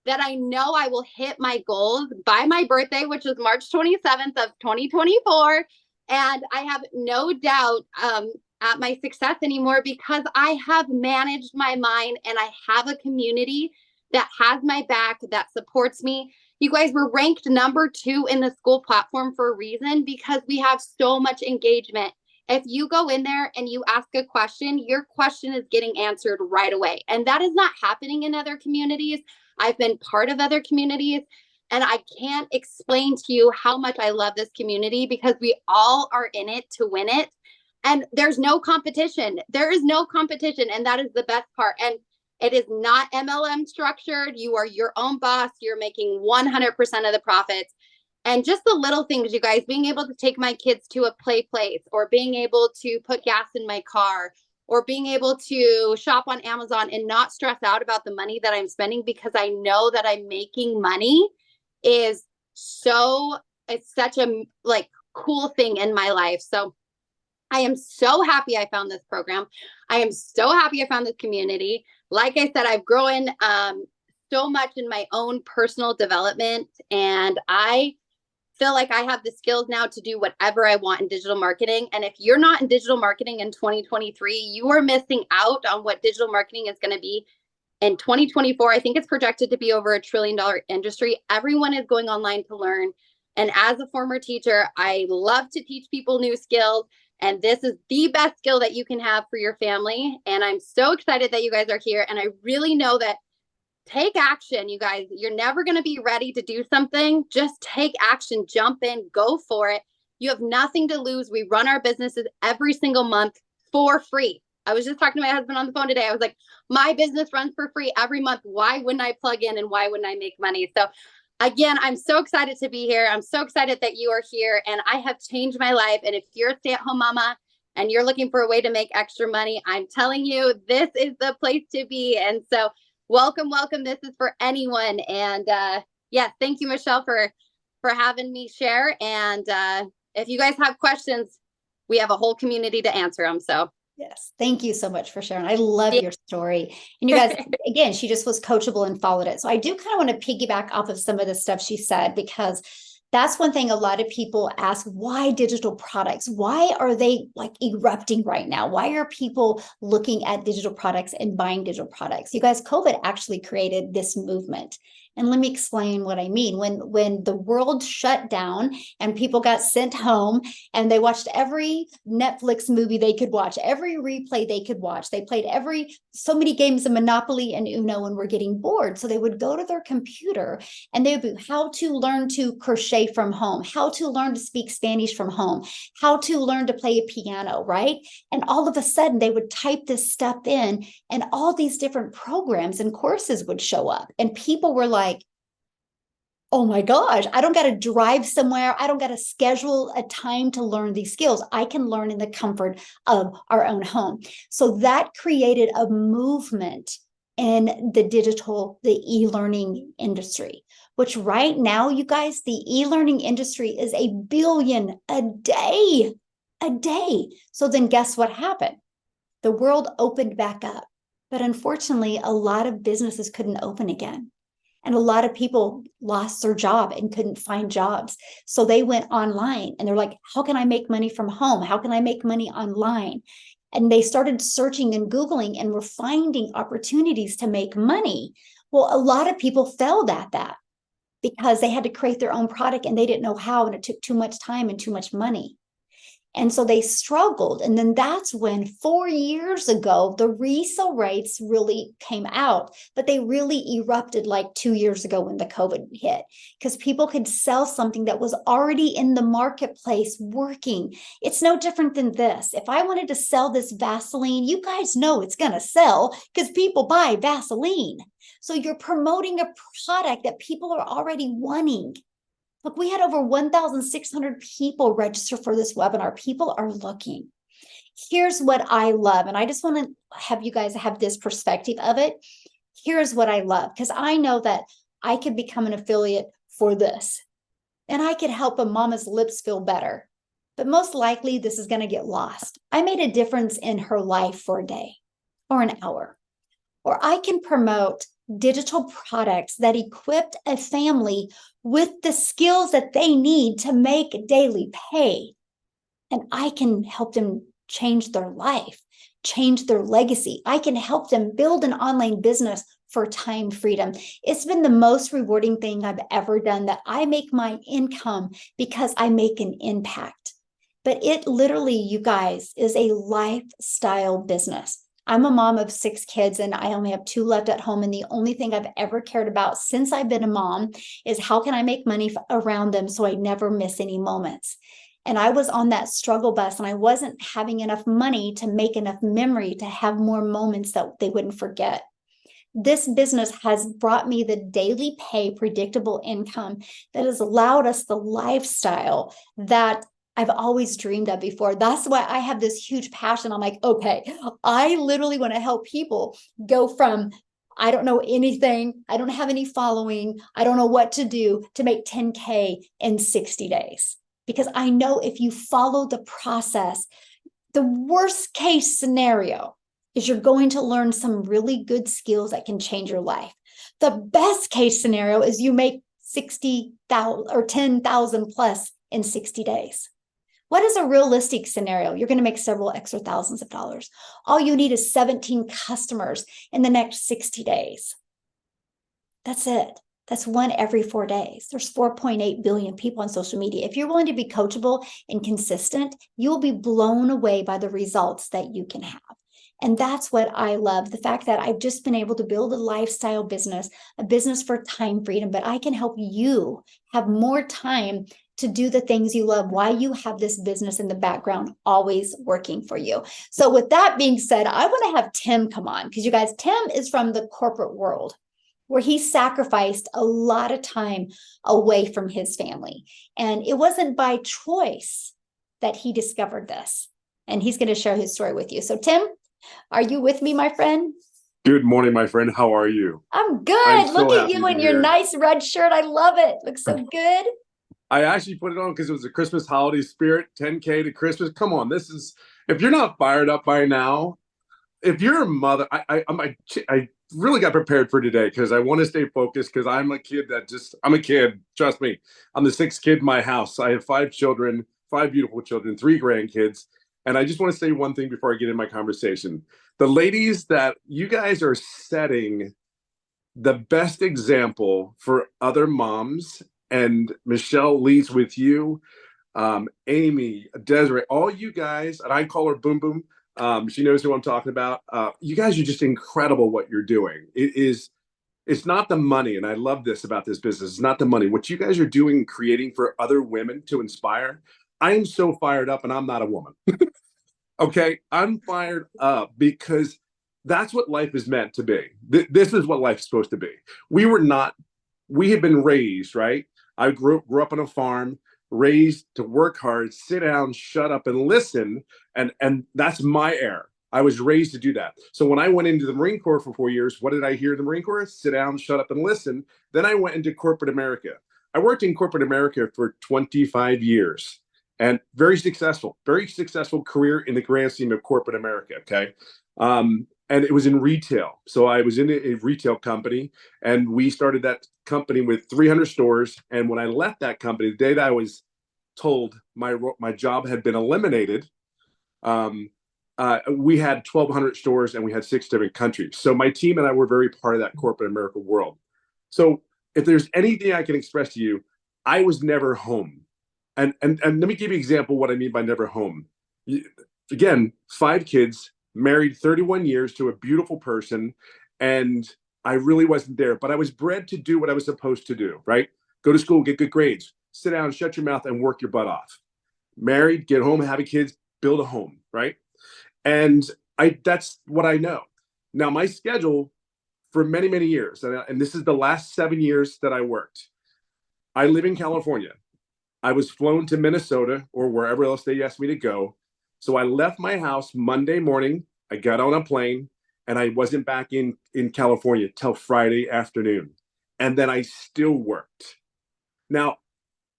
that I know I will hit my goals by my birthday, which is March 27th of 2024. And I have no doubt at my success anymore because I have managed my mind and I have a community that has my back, that supports me. You guys, were ranked number 2 in the school platform for a reason because we have so much engagement. If you go in there and you ask a question, your question is getting answered right away. And that is not happening in other communities. I've been part of other communities. And I can't explain to you how much I love this community because we all are in it to win it. And there's no competition. There is no competition. And that is the best part. And it is not MLM structured. You are your own boss. You're making 100% of the profits. And just the little things, you guys, being able to take my kids to a play place or being able to put gas in my car or being able to shop on Amazon and not stress out about the money that I'm spending because I know that I'm making money it's such a cool thing in my life. So I am so happy I found this program. I am so happy I found this community. Like I said, I've grown so much in my own personal development and I feel like I have the skills now to do whatever I want in digital marketing. And if you're not in digital marketing in 2023, you are missing out on what digital marketing is going to be in 2024. I think it's projected to be over $1 trillion industry. Everyone is going online to learn. And as a former teacher, I love to teach people new skills. And this is the best skill that you can have for your family. And I'm so excited that you guys are here. And I really know that take action, you guys. You're never going to be ready to do something. Just take action, jump in, go for it. You have nothing to lose. We run our businesses every single month for free. I was just talking to my husband on the phone today. I was like, my business runs for free every month. Why wouldn't I plug in and why wouldn't I make money? So again, I'm so excited to be here. I'm so excited that you are here, and I have changed my life. And if you're a stay-at-home mama and you're looking for a way to make extra money, I'm telling you, this is the place to be. And so welcome. This is for anyone. And yes, thank you, Michelle, for having me share. And if you guys have questions, we have a whole community to answer them. So yes, thank you so much for sharing. I love your story. And you guys, again, she just was coachable and followed it. So I do kind of want to piggyback off of some of the stuff she said, because that's one thing a lot of people ask, why digital products? Why are they like erupting right now? Why are people looking at digital products and buying digital products? You guys, COVID actually created this movement. And let me explain what I mean. When the world shut down and people got sent home and they watched every Netflix movie they could watch, every replay they could watch, they played so many games of Monopoly and Uno and were getting bored. So they would go to their computer and they would be how to learn to crochet from home, how to learn to speak Spanish from home, how to learn to play a piano, right? And all of a sudden they would type this stuff in and all these different programs and courses would show up. And people were like, oh my gosh, I don't got to drive somewhere. I don't got to schedule a time to learn these skills. I can learn in the comfort of our own home. So that created a movement in the e-learning industry, which right now, you guys, the e-learning industry is $1 billion a day. So then guess what happened? The world opened back up. But unfortunately, a lot of businesses couldn't open again. And a lot of people lost their job and couldn't find jobs. So they went online and they're like, how can I make money from home? How can I make money online? And they started searching and Googling and were finding opportunities to make money. Well, a lot of people failed at that because they had to create their own product and they didn't know how, and it took too much time and too much money. And so they struggled. And then that's when 4 years ago, the resale rates really came out, but they really erupted like 2 years ago when the COVID hit, because people could sell something that was already in the marketplace working. It's no different than this. If I wanted to sell this Vaseline, you guys know it's going to sell because people buy Vaseline. So you're promoting a product that people are already wanting. Look, we had over 1,600 people register for this webinar. People are looking. Here's what I love, and I just want to have you guys have this perspective of it. Here's what I love, because I know that I could become an affiliate for this, and I could help a mama's lips feel better. But most likely, this is going to get lost. I made a difference in her life for a day or an hour. Or I can promote digital products that equipped a family with the skills that they need to make daily pay. And I can help them change their life, change their legacy. I can help them build an online business for time freedom. It's been the most rewarding thing I've ever done, that I make my income because I make an impact. But it literally, you guys, is a lifestyle business. I'm a mom of 6 kids and I only have 2 left at home. And the only thing I've ever cared about since I've been a mom is how can I make money around them so I never miss any moments. And I was on that struggle bus and I wasn't having enough money to make enough memory to have more moments that they wouldn't forget. This business has brought me the daily pay, predictable income that has allowed us the lifestyle that I've always dreamed of before. That's why I have this huge passion. I'm like, okay, I literally want to help people go from, I don't know anything, I don't have any following, I don't know what to do, to make 10K in 60 days. Because I know if you follow the process, the worst case scenario is you're going to learn some really good skills that can change your life. The best case scenario is you make 60,000 or 10,000 plus in 60 days. What is a realistic scenario? You're going to make several extra thousands of dollars. All you need is 17 customers in the next 60 days. That's it. That's one every 4 days. There's 4.8 billion people on social media. If you're willing to be coachable and consistent, you will be blown away by the results that you can have. And that's what I love, the fact that I've just been able to build a lifestyle business, a business for time freedom, but I can help you have more time to do the things you love while you have this business in the background always working for you. So with that being said, I want to have Tim come on, because you guys, Tim is from the corporate world where he sacrificed a lot of time away from his family. And it wasn't by choice that he discovered this. And he's going to share his story with you. So Tim, are you with me, my friend? Good morning, my friend. How are you? I'm good. I'm so Look at happy you to in your hear. nice red shirt. I love it. Looks so good. I actually put it on because it was a Christmas holiday spirit, 10K to Christmas. Come on, this is, if you're not fired up by now, if you're a mother, I really got prepared for today because I want to stay focused because I'm a kid I'm a kid. Trust me. I'm the sixth kid in my house. I have 5 children, 5 beautiful children, 3 grandkids. And I just want to say one thing before I get in my conversation. The ladies that you guys are setting the best example for other moms, and Michelle leads with you, Amy, Desiree, all you guys, and I call her Boom Boom. She knows who I'm talking about. You guys are just incredible what you're doing. It's not the money, and I love this about this business. It's not the money. What you guys are doing and creating for other women to inspire. I am so fired up, and I'm not a woman. Okay, I'm fired up because that's what life is meant to be. This is what life's supposed to be. We had been raised, right? I grew up on a farm, raised to work hard, sit down, shut up, and listen. And that's my era. I was raised to do that. So when I went into the Marine Corps for 4 years, what did I hear in the Marine Corps? Sit down, shut up, and listen. Then I went into corporate America. I worked in corporate America for 25 years. And very successful career in the grand scheme of corporate America. Okay. And it was in retail. So I was in a retail company, and we started that company with 300 stores. And when I left that company, the day that I was told my job had been eliminated, we had 1,200 stores and we had 6 different countries. So my team and I were very part of that corporate America world. So if there's anything I can express to you, I was never home. And let me give you an example of what I mean by never home. Again, 5 kids, married 31 years to a beautiful person, and I really wasn't there. But I was bred to do what I was supposed to do, right? Go to school, get good grades, sit down, shut your mouth, and work your butt off. Married, get home, have kids, build a home, right? And that's what I know. Now, my schedule for many, many years, and this is the last 7 years that I worked. I live in California. I was flown to Minnesota or wherever else they asked me to go. So I left my house Monday morning. I got on a plane, and I wasn't back in California till Friday afternoon. And then I still worked. Now,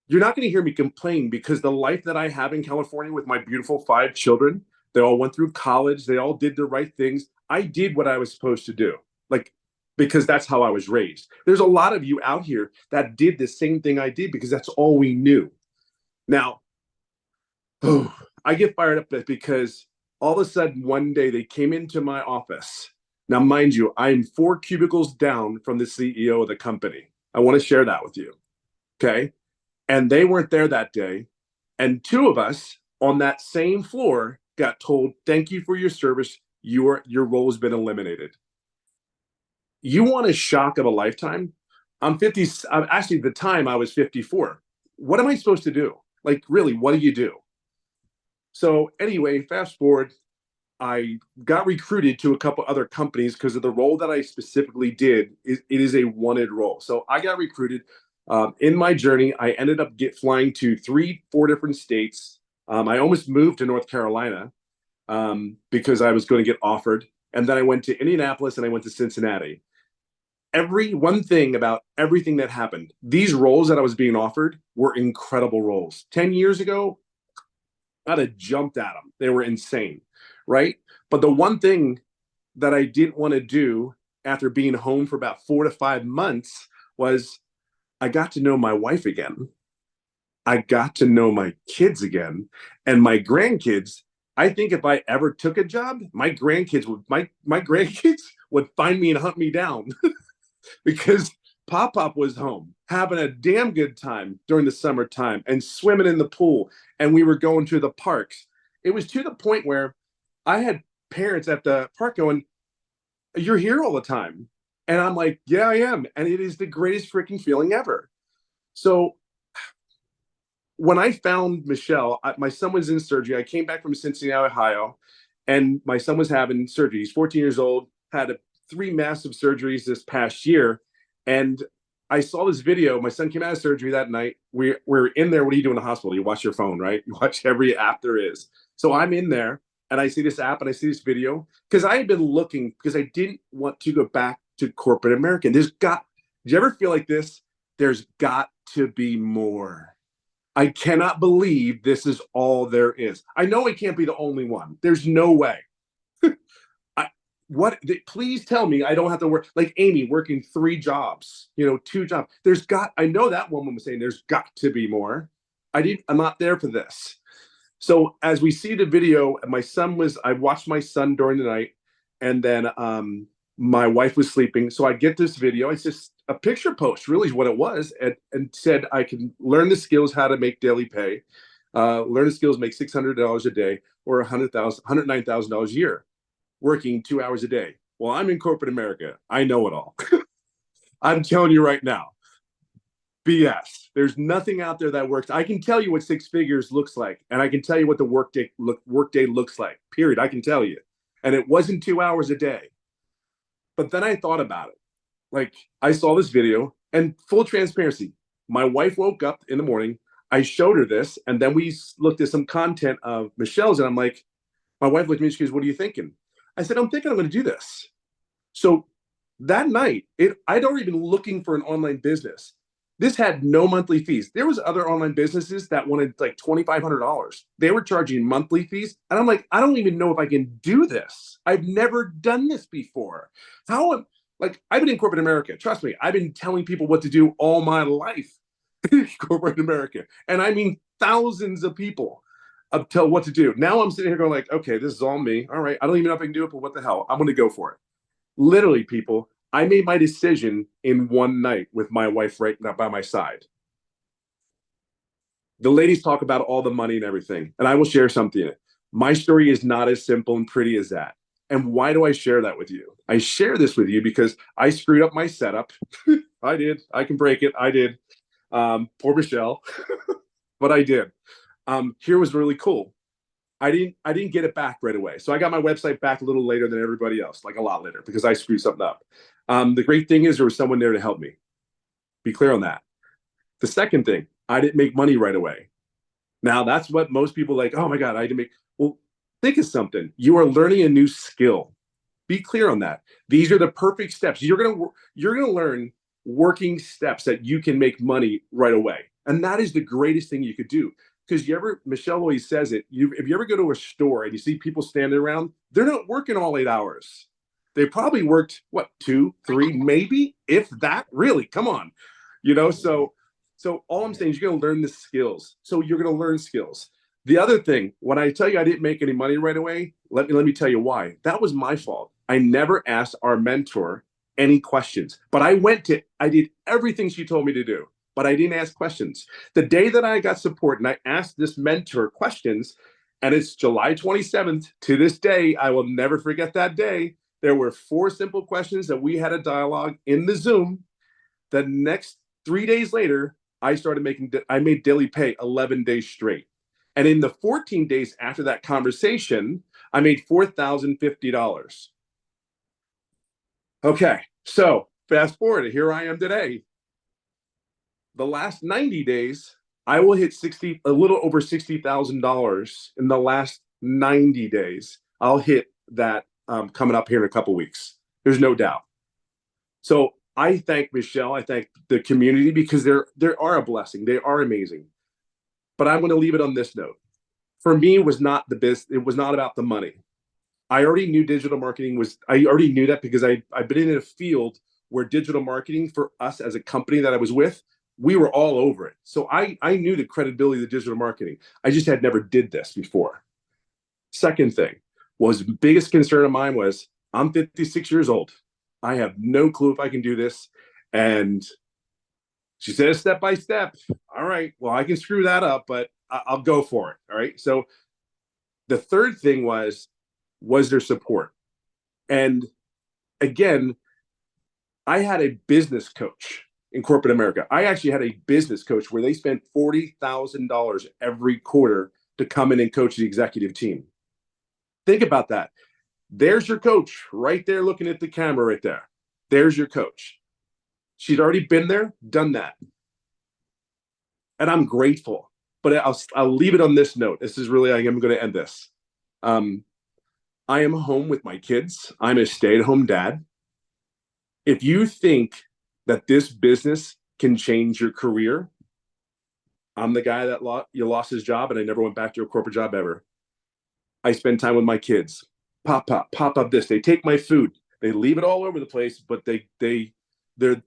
you're not going to hear me complain because the life that I have in California with my beautiful 5 children, they all went through college. They all did the right things. I did what I was supposed to do, because that's how I was raised. There's a lot of you out here that did the same thing I did because that's all we knew. Now, I get fired up because all of a sudden one day they came into my office. Now, mind you, I'm 4 cubicles down from the CEO of the company. I want to share that with you. Okay. And they weren't there that day. And 2 of us on that same floor got told, thank you for your service. Your role has been eliminated. You want a shock of a lifetime? I'm 50. Actually, at the time I was 54. What am I supposed to do? Really, what do you do? So anyway, fast forward, I got recruited to a couple other companies because of the role that I specifically did. It is a wanted role. So I got recruited. In my journey, I ended up flying to 3-4 different states. I almost moved to North Carolina because I was going to get offered. And then I went to Indianapolis and I went to Cincinnati. One thing about everything that happened, these roles that I was being offered were incredible roles. 10 years ago, I'd have jumped at them. They were insane, right? But the one thing that I didn't want to do after being home for about 4 to 5 months was I got to know my wife again. I got to know my kids again, and my grandkids. I think if I ever took a job, my grandkids would find me and hunt me down because Pop was home having a damn good time during the summertime and swimming in the pool, and we were going to the parks. It was to the point where I had parents at the park going, "You're here all the time," and I'm like, "Yeah, I am," and it is the greatest freaking feeling ever. So when I found Michelle, my son was in surgery. I came back from Cincinnati, Ohio, and my son was having surgery. He's 14 years old, had 3 massive surgeries this past year. And I saw this video. My son came out of surgery that night. We're in there. What do you do in the hospital? You watch your phone, right? You watch every app there is. So I'm in there and I see this app and I see this video because I had been looking because I didn't want to go back to corporate America. Do you ever feel like this? There's got to be more. I cannot believe this is all there is. I know it can't be the only one. There's no way. Please tell me I don't have to work like Amy working 3 jobs, 2 jobs. I know that woman was saying there's got to be more. I'm not there for this. So as we see the video, I watched my son during the night, and then my wife was sleeping. So I get this video. It's just a picture post, really is what it was, and said I can learn the skills how to make daily pay, learn the skills, make $600 a day or $109,000 a year, working 2 hours a day. Well, I'm in corporate America. I know it all. I'm telling you right now, BS. There's nothing out there that works. I can tell you what 6 figures looks like, and I can tell you what the workday looks like. Period. I can tell you. And it wasn't 2 hours a day. But then I thought about it. Like, I saw this video, and full transparency, my wife woke up in the morning. I showed her this, and then we looked at some content of Michelle's, and I'm like, my wife looked at me and she goes, "What are you thinking?" I said, "I'm thinking I'm going to do this." So that night, I'd already been looking for an online business. This had no monthly fees. There was other online businesses that wanted like $2,500. They were charging monthly fees. And I'm like, I don't even know if I can do this. I've never done this before. I've been in corporate America. Trust me, I've been telling people what to do all my life in corporate America. And I mean, thousands of people tell what to do. Now I'm sitting here going like, okay, this is all me. All right. I don't even know if I can do it, but what the hell? I'm going to go for it. Literally, people, I made my decision in one night with my wife right now by my side. The ladies talk about all the money and everything, and I will share something. My story is not as simple and pretty as that. And why do I share that with you? I share this with you because I screwed up my setup. I did. I can break it. I did. Poor Michelle, but I did. Here was really cool. I didn't get it back right away. So I got my website back a little later than everybody else, like a lot later, because I screwed something up. The great thing is there was someone there to help me. Be clear on that. The second thing, I didn't make money right away. Now that's what most people like, oh my God, I didn't make. Well, think of something. You are learning a new skill. Be clear on that. These are the perfect steps. You're gonna learn working steps that you can make money right away. And that is the greatest thing you could do. Because Michelle always says it, if you ever go to a store and you see people standing around, they're not working all 8 hours. They probably worked, 2, 3, maybe, if that, really, come on. So all I'm saying is you're going to learn the skills. So you're going to learn skills. The other thing, when I tell you I didn't make any money right away, let me tell you why. That was my fault. I never asked our mentor any questions, but I did everything she told me to do. But I didn't ask questions. The day that I got support and I asked this mentor questions, and it's July 27th, to this day, I will never forget that day. There were 4 simple questions that we had a dialogue in the Zoom. The next 3 days later, I made daily pay 11 days straight. And in the 14 days after that conversation, I made $4,050. Okay, so fast forward, here I am today. The last 90 days, I will hit a little over $60,000 in the last 90 days. I'll hit that coming up here in a couple weeks. There's no doubt. So I thank Michelle. I thank the community because they are a blessing. They are amazing. But I'm going to leave it on this note. For me, it was not the business. It was not about the money. I already knew digital marketing I already knew that because I've been in a field where digital marketing for us as a company that I was with we were all over it. So I knew the credibility of the digital marketing. I just had never did this before. Second thing was biggest concern of mine was I'm 56 years old. I have no clue if I can do this. And she said step by step. All right, well, I can screw that up, but I'll go for it. All right. So the third thing was there support? And again, I had a business coach in corporate America. I actually had a business coach where they spent $40,000 every quarter to come in and coach the executive team. Think about that. There's your coach right there looking at the camera right there. There's your coach. She'd already been there, done that. And I'm grateful. But I'll leave it on this note. This is really, I am going to end this. I am home with my kids. I'm a stay-at-home dad. If you think that this business can change your career, I'm the guy that lost his job and I never went back to a corporate job ever. I spend time with my kids. Pop up this. They take my food. They leave it all over the place, but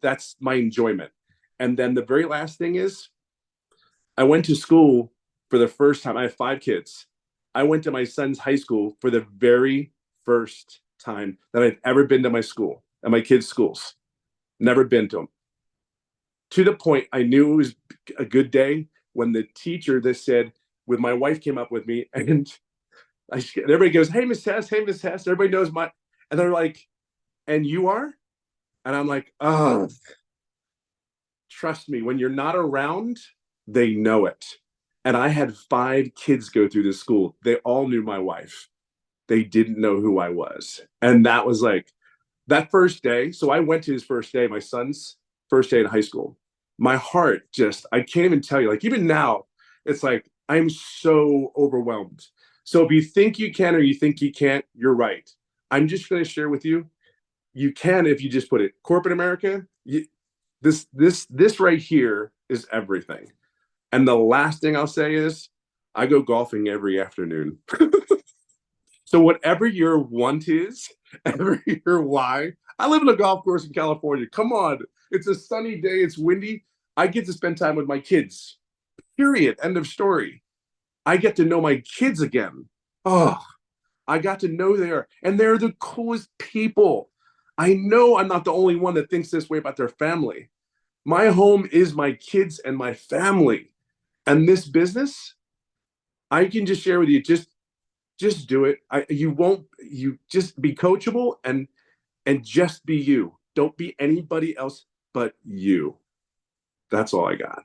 that's my enjoyment. And then the very last thing is, I went to school for the first time. I have 5 kids. I went to my son's high school for the very first time that I've ever been to my school, at my kids' schools. Never been to them. To the point, I knew it was a good day when the teacher that said, when my wife came up with me, and everybody goes, hey, Miss Hess, hey, Miss Hess. Everybody knows and they're like, and you are? And I'm like, oh, trust me, when you're not around, they know it. And I had 5 kids go through this school. They all knew my wife. They didn't know who I was. And that was like that first day. So I went to his first day, my son's first day in high school. My heart I can't even tell you, like even now, it's like, I'm so overwhelmed. So if you think you can or you think you can't, you're right. I'm just going to share with you, you can if you just put it. Corporate America, this right here is everything. And the last thing I'll say is, I go golfing every afternoon. So whatever your want is, whatever your why, I live in a golf course in California. Come on. It's a sunny day. It's windy. I get to spend time with my kids. Period. End of story. I get to know my kids again. Oh, I got to know and they're the coolest people. I know I'm not the only one that thinks this way about their family. My home is my kids and my family. And this business, I can just share with you, just do it. You just be coachable and just be you. Don't be anybody else but you. That's all I got.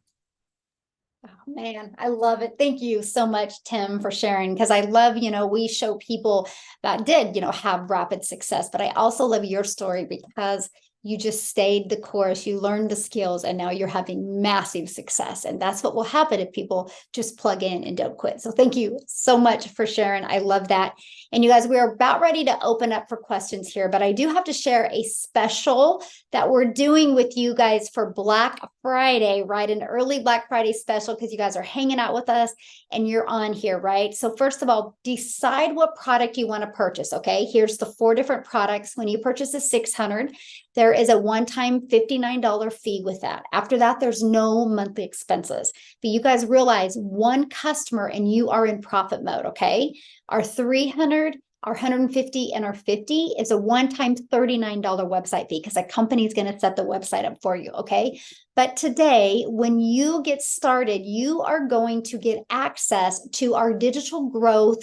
Oh, man, I love it. Thank you so much, Tim, for sharing. Because I love, we show people that did, have rapid success. But I also love your story because you just stayed the course, you learned the skills, and now you're having massive success. And that's what will happen if people just plug in and don't quit. So thank you so much for sharing. I love that. And you guys, we're about ready to open up for questions here, but I do have to share a special that we're doing with you guys for Black Friday, right? An early Black Friday special because you guys are hanging out with us and you're on here, right? So first of all, decide what product you want to purchase, okay? Here's the 4 different products. When you purchase a 600, there is a one-time $59 fee with that. After that, there's no monthly expenses. But you guys realize one customer and you are in profit mode, okay? Our 300, our 150, and our 50 is a one-time $39 website fee because a company is going to set the website up for you, okay? But today, when you get started, you are going to get access to our digital growth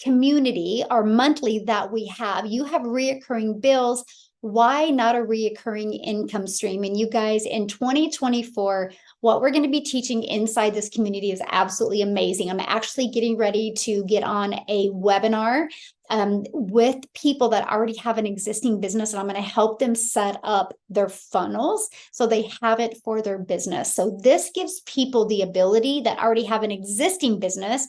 community, our monthly that we have. You have reoccurring bills. Why not a reoccurring income stream? And you guys, in 2024, what we're going to be teaching inside this community is absolutely amazing. I'm actually getting ready to get on a webinar with people that already have an existing business, and I'm going to help them set up their funnels so they have it for their business. So this gives people the ability that already have an existing business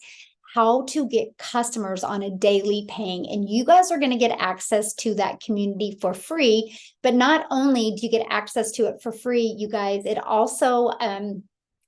how to get customers on a daily paying. And you guys are going to get access to that community for free. But not only do you get access to it for free, you guys, it also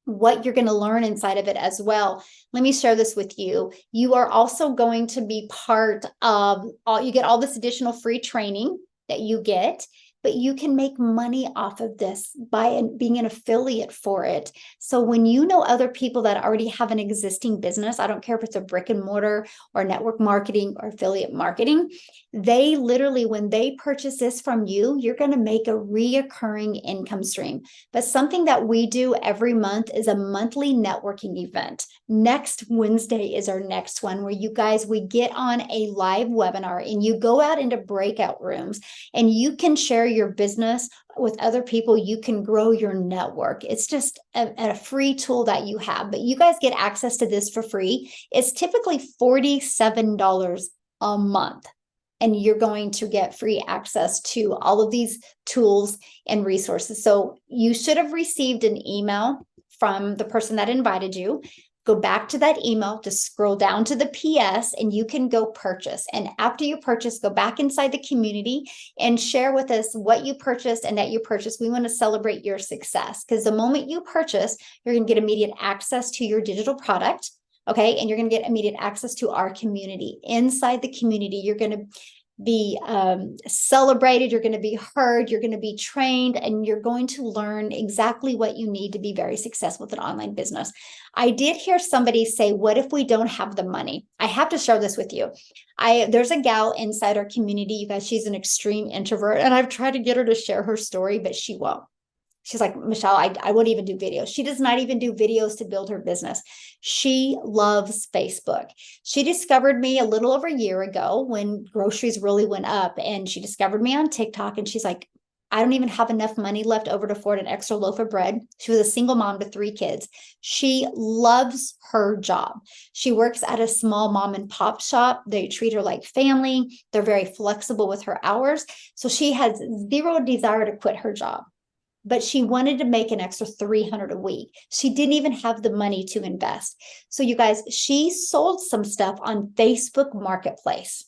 what you're going to learn inside of it as well. Let me share this with you. You are also going to be part of you get all this additional free training that you get. but you can make money off of this by being an affiliate for it. So when you know other people that already have an existing business, I don't care if it's a brick and mortar or network marketing or affiliate marketing, they literally, when they purchase this from you, you're going to make a reoccurring income stream. But something that we do every month is a monthly networking event. Next Wednesday is our next one, where you guys, we get on a live webinar and you go out into breakout rooms and you can share your business with other people. You can grow your network. It's just a free tool that you have, but you guys get access to this for free. It's typically $47 a month. And you're going to get free access to all of these tools and resources. So you should have received an email from the person that invited you. Go back to that email, to scroll down to the PS, and you can go purchase. And after you purchase, go back inside the community and share with us what you purchased and that you purchased. We want to celebrate your success, because the moment you purchase, you're going to get immediate access to your digital product. Okay. And you're going to get immediate access to our community. Inside the community, you're going to be celebrated, you're going to be heard, you're going to be trained, and you're going to learn exactly what you need to be very successful with an online business. I did hear somebody say, what if we don't have the money? I have to share this with you. There's a gal inside our community, you guys, she's an extreme introvert, and I've tried to get her to share her story, but she won't. She's like, Michelle, I won't even do videos. She does not even do videos to build her business. She loves Facebook. She discovered me a little over a year ago when groceries really went up, and she discovered me on TikTok, and she's like, I don't even have enough money left over to afford an extra loaf of bread. She was a single mom to 3 kids. She loves her job. She works at a small mom and pop shop. They treat her like family. They're very flexible with her hours. So she has zero desire to quit her job. But she wanted to make an extra $300 a week. She didn't even have the money to invest. So you guys, she sold some stuff on Facebook Marketplace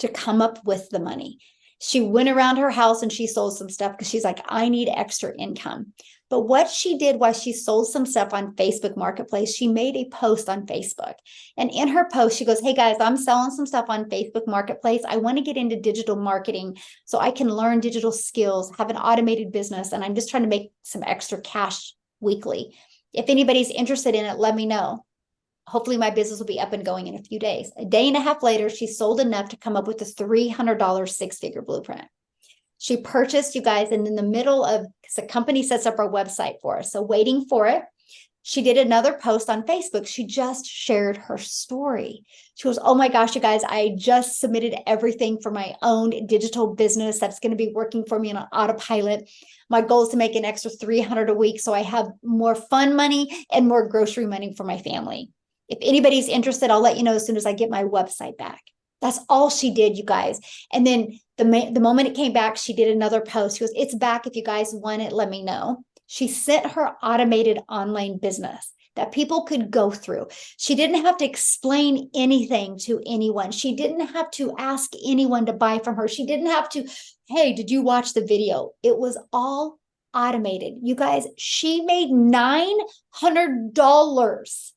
to come up with the money. She went around her house and she sold some stuff because she's like, I need extra income. But what she did was she sold some stuff on Facebook Marketplace. She made a post on Facebook. And in her post, she goes, hey guys, I'm selling some stuff on Facebook Marketplace. I want to get into digital marketing so I can learn digital skills, have an automated business, and I'm just trying to make some extra cash weekly. If anybody's interested in it, let me know. Hopefully my business will be up and going in a few days. A day and a half later, she sold enough to come up with a $300 6-figure blueprint. She purchased, you guys, and in the middle of, because the company sets up our website for us, so waiting for it, she did another post on Facebook. She just shared her story. She goes, oh my gosh, you guys, I just submitted everything for my own digital business that's going to be working for me on autopilot. My goal is to make an extra $300 a week so I have more fun money and more grocery money for my family. If anybody's interested, I'll let you know as soon as I get my website back. That's all she did, you guys. And then the moment it came back, she did another post. She goes, it's back. If you guys want it, let me know. She sent her automated online business that people could go through. She didn't have to explain anything to anyone. She didn't have to ask anyone to buy from her. She didn't have to, hey, did you watch the video? It was all automated. You guys, she made $900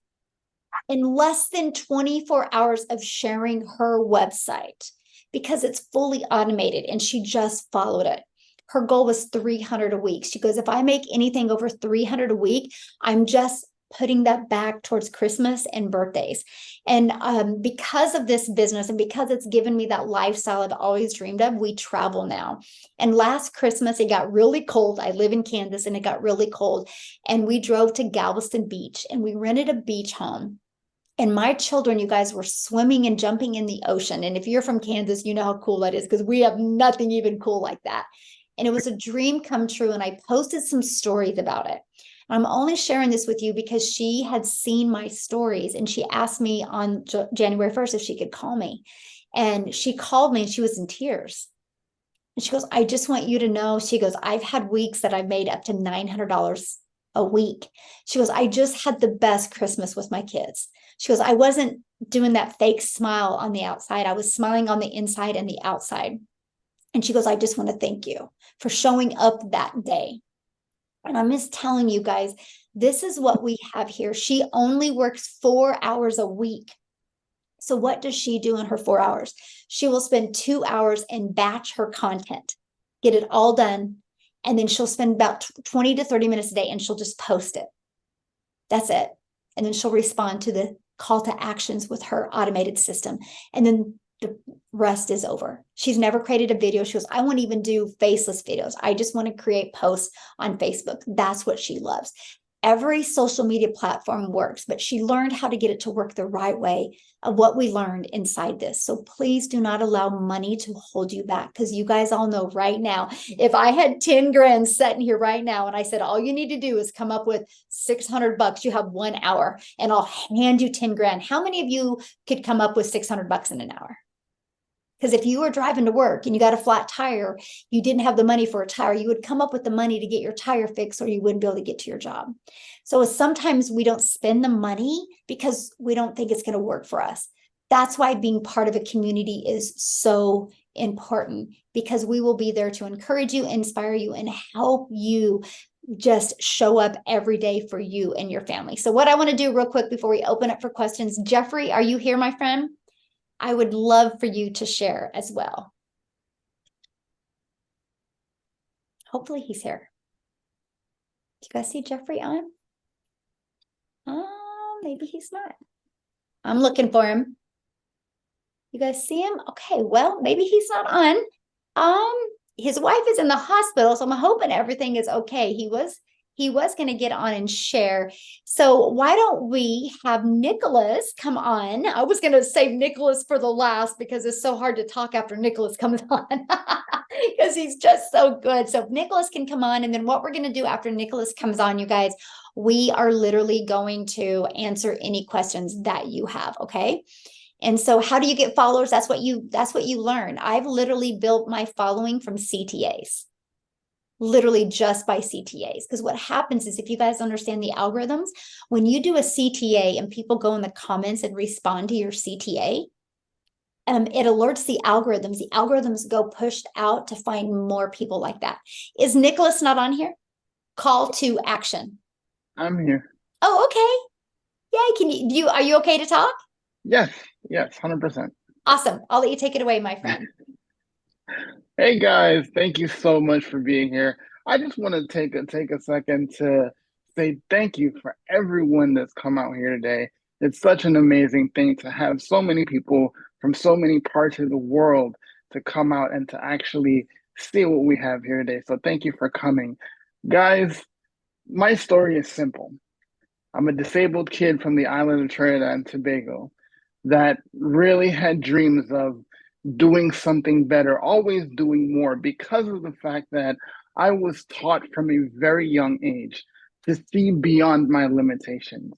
in less than 24 hours of sharing her website because it's fully automated, and she just followed it. Her goal was $300 a week. She goes, if I make anything over $300 a week, I'm just putting that back towards Christmas and birthdays. And because of this business and because it's given me that lifestyle I've always dreamed of, we travel now. And last Christmas, it got really cold. I live in Kansas, and it got really cold. And we drove to Galveston Beach, and we rented a beach home. And my children, you guys, were swimming and jumping in the ocean. And if you're from Kansas, you know how cool that is, because we have nothing even cool like that. And it was a dream come true. And I posted some stories about it. I'm only sharing this with you because she had seen my stories, and she asked me on January 1st if she could call me. And she called me, and she was in tears. And she goes, I just want you to know, she goes, I've had weeks that I've made up to $900 a week. She goes, I just had the best Christmas with my kids. She goes, I wasn't doing that fake smile on the outside. I was smiling on the inside and the outside. And she goes, I just want to thank you for showing up that day. And I'm just telling you guys, this is what we have here. She only works 4 hours a week. So what does she do in her 4 hours? She will spend 2 hours and batch her content. get it all done, and then she'll spend about 20 to 30 minutes a day and she'll just post it. That's it. And then she'll respond to the call to actions with her automated system. And then the rest is over. She's never created a video. She goes, I won't even do faceless videos. I just want to create posts on Facebook. That's what she loves. Every social media platform works, but she learned how to get it to work the right way of what we learned inside this. So please do not allow money to hold you back, because you guys all know right now, if I had 10 grand sitting here right now and I said, all you need to do is come up with $600, you have 1 hour and I'll hand you 10 grand. How many of you could come up with $600 in an hour? Because if you were driving to work and you got a flat tire, you didn't have the money for a tire, you would come up with the money to get your tire fixed, or you wouldn't be able to get to your job. So sometimes we don't spend the money because we don't think it's going to work for us. That's why being part of a community is so important, because we will be there to encourage you, inspire you, and help you just show up every day for you and your family. So what I want to do real quick before we open up for questions, Jeffrey, are you here, my friend? I would love for you to share as well. Hopefully he's here. Do you guys see Jeffrey on? Maybe he's not. I'm looking for him. You guys see him? Okay, well, maybe he's not on. His wife is in the hospital, so I'm hoping everything is okay. He was going to get on and share. So why don't we have Nicholas come on? I was going to save Nicholas for the last because it's so hard to talk after Nicholas comes on because he's just so good. So if Nicholas can come on, and then what we're going to do after Nicholas comes on, you guys, we are literally going to answer any questions that you have. Okay. And so how do you get followers? That's what you learn. I've literally built my following from CTAs. Literally just by CTAs. Because what happens is, if you guys understand the algorithms, when you do a CTA and people go in the comments and respond to your CTA, it alerts the algorithms. The algorithms go pushed out to find more people like that. Is Nicholas not on here? Call to action. I'm here. Oh, okay. Yay. Are you okay to talk? Yes, 100%. Awesome. I'll let you take it away, my friend. Hey guys, thank you so much for being here. I just want to take a second to say thank you for everyone that's come out here today. It's such an amazing thing to have so many people from so many parts of the world to come out and to actually see what we have here today. So thank you for coming. Guys, my story is simple. I'm a disabled kid from the island of Trinidad and Tobago that really had dreams of doing something better, always doing more, because of the fact that I was taught from a very young age to see beyond my limitations.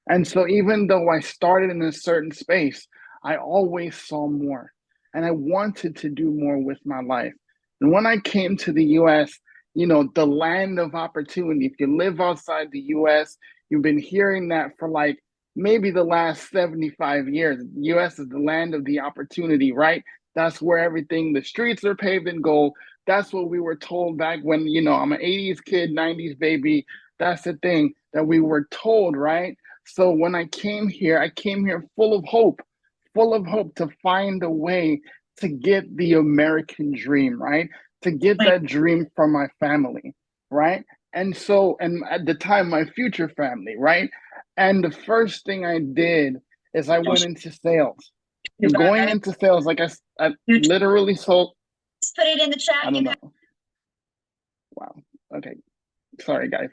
And so even though I started in a certain space, I always saw more, and I wanted to do more with my life. And when I came to the US, the land of opportunity, if you live outside the US, you've been hearing that for like maybe the last 75 years. The US is the land of the opportunity, right? That's where the streets are paved in gold. That's what we were told back when, I'm an 80s kid, 90s baby. That's the thing that we were told, right? So when I came here full of hope to find a way to get the American dream, right? To get that dream from my family, right? And at the time, my future family, right? And the first thing I did is I went into sales. Going into sales, like I literally sold. Just put it in the chat. I don't know. Wow. Okay. Sorry, guys.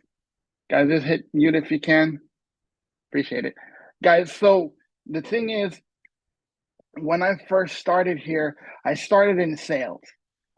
Guys, just hit mute if you can. Appreciate it. Guys, so the thing is, when I first started here, I started in sales.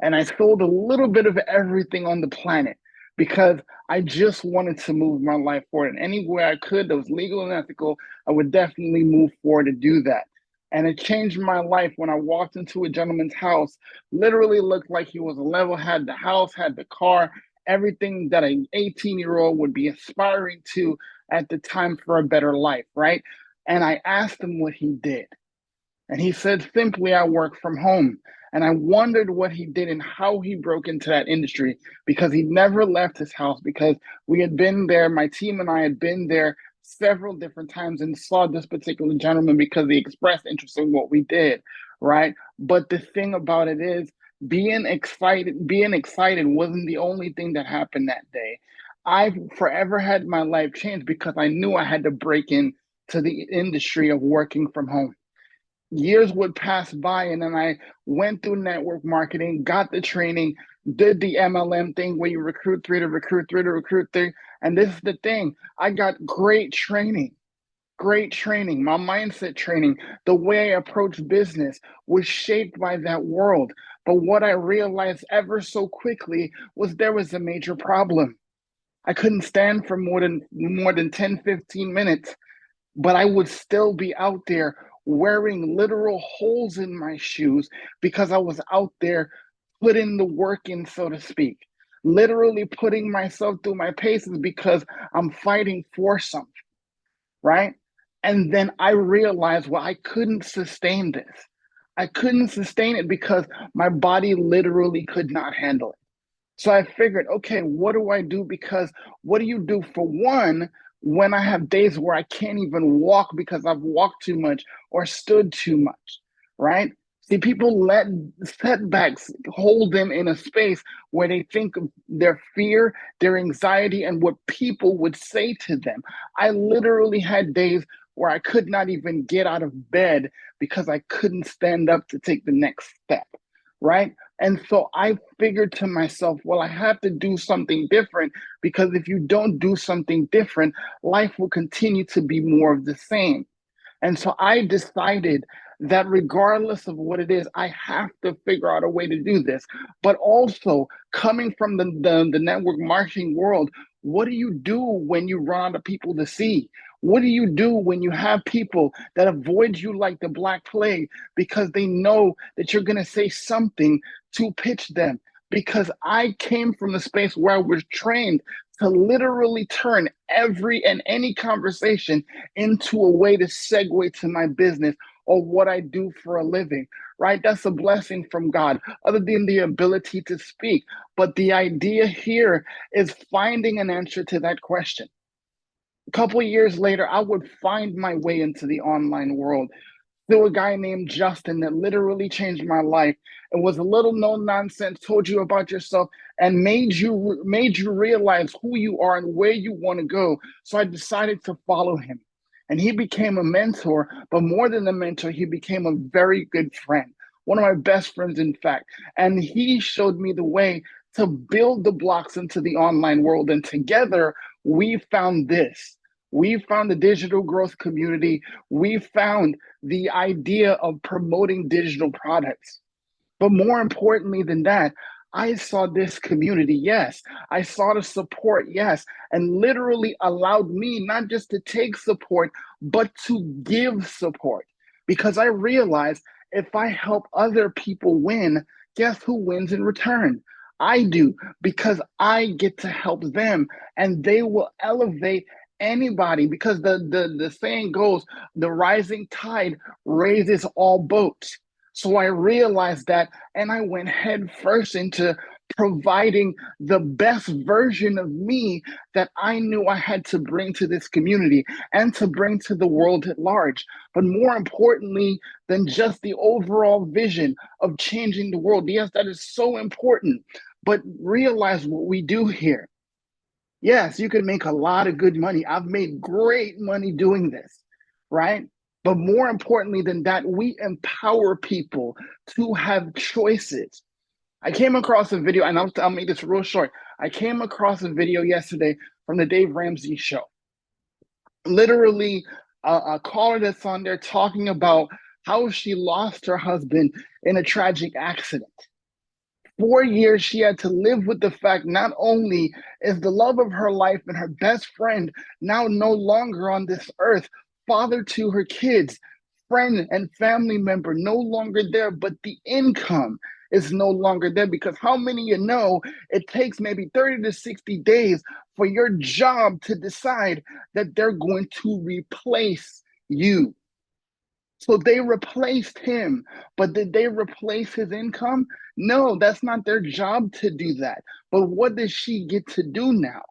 And I sold a little bit of everything on the planet, because I just wanted to move my life forward. And anywhere I could that was legal and ethical, I would definitely move forward to do that. And it changed my life when I walked into a gentleman's house. Literally looked like he was a level, had the house, had the car, everything that an 18-year-old would be aspiring to at the time for a better life, right? And I asked him what he did. And he said, simply, I work from home. And I wondered what he did and how he broke into that industry, because he never left his house, because we had been there, my team and I had been there several different times and saw this particular gentleman because he expressed interest in what we did, right? But the thing about it is Being excited wasn't the only thing that happened that day. I've forever had my life changed because I knew I had to break in to the industry of working from home. Years would pass by, and then I went through network marketing, got the training, did the MLM thing where you recruit three to recruit three to recruit three. And this is the thing, I got great training. Great training, my mindset training, the way I approach business was shaped by that world. But what I realized ever so quickly was there was a major problem. I couldn't stand for more than 10, 15 minutes, but I would still be out there wearing literal holes in my shoes because I was out there putting the work in, so to speak. Literally putting myself through my paces because I'm fighting for something, right? And then I realized, well, I couldn't sustain this. I couldn't sustain it because my body literally could not handle it. So I figured, okay, what do I do? Because what do you do for one when I have days where I can't even walk because I've walked too much or stood too much, right? See, people let setbacks hold them in a space where they think of their fear, their anxiety, and what people would say to them. I literally had days where I could not even get out of bed because I couldn't stand up to take the next step, right? And so I figured to myself, well, I have to do something different because if you don't do something different, life will continue to be more of the same. And so I decided that regardless of what it is, I have to figure out a way to do this. But also, coming from the network marketing world, what do you do when you run out of people to see? What do you do when you have people that avoid you like the Black Plague because they know that you're going to say something to pitch them? Because I came from the space where I was trained to literally turn every and any conversation into a way to segue to my business or what I do for a living, right? That's a blessing from God, other than the ability to speak. But the idea here is finding an answer to that question. A couple of years later, I would find my way into the online world through a guy named Justin that literally changed my life. It was a little no nonsense, told you about yourself, and made you realize who you are and where you want to go. So I decided to follow him. And he became a mentor, but more than a mentor, he became a very good friend, one of my best friends, in fact. And he showed me the way to build the blocks into the online world. And together, we found this. We found the digital growth community. We found the idea of promoting digital products. But more importantly than that, I saw this community, yes. I saw the support, yes, and literally allowed me not just to take support, but to give support. Because I realized if I help other people win, guess who wins in return? I do, because I get to help them and they will elevate anybody because the saying goes, the rising tide raises all boats. So I realized that, and I went head first into providing the best version of me that I knew I had to bring to this community and to bring to the world at large. But more importantly than just the overall vision of changing the world, yes, that is so important. But realize what we do here. Yes, you can make a lot of good money. I've made great money doing this, right? But more importantly than that, we empower people to have choices. I came across a video, and I'll make this real short. I came across a video yesterday from the Dave Ramsey show. Literally, a caller that's on there talking about how she lost her husband in a tragic accident. 4 years she had to live with the fact not only is the love of her life and her best friend now no longer on this earth, father to her kids, friend and family member no longer there, but the income is no longer there. Because how many of you know it takes maybe 30 to 60 days for your job to decide that they're going to replace you? So they replaced him, but did they replace his income? No, that's not their job to do that. But what does she get to do now?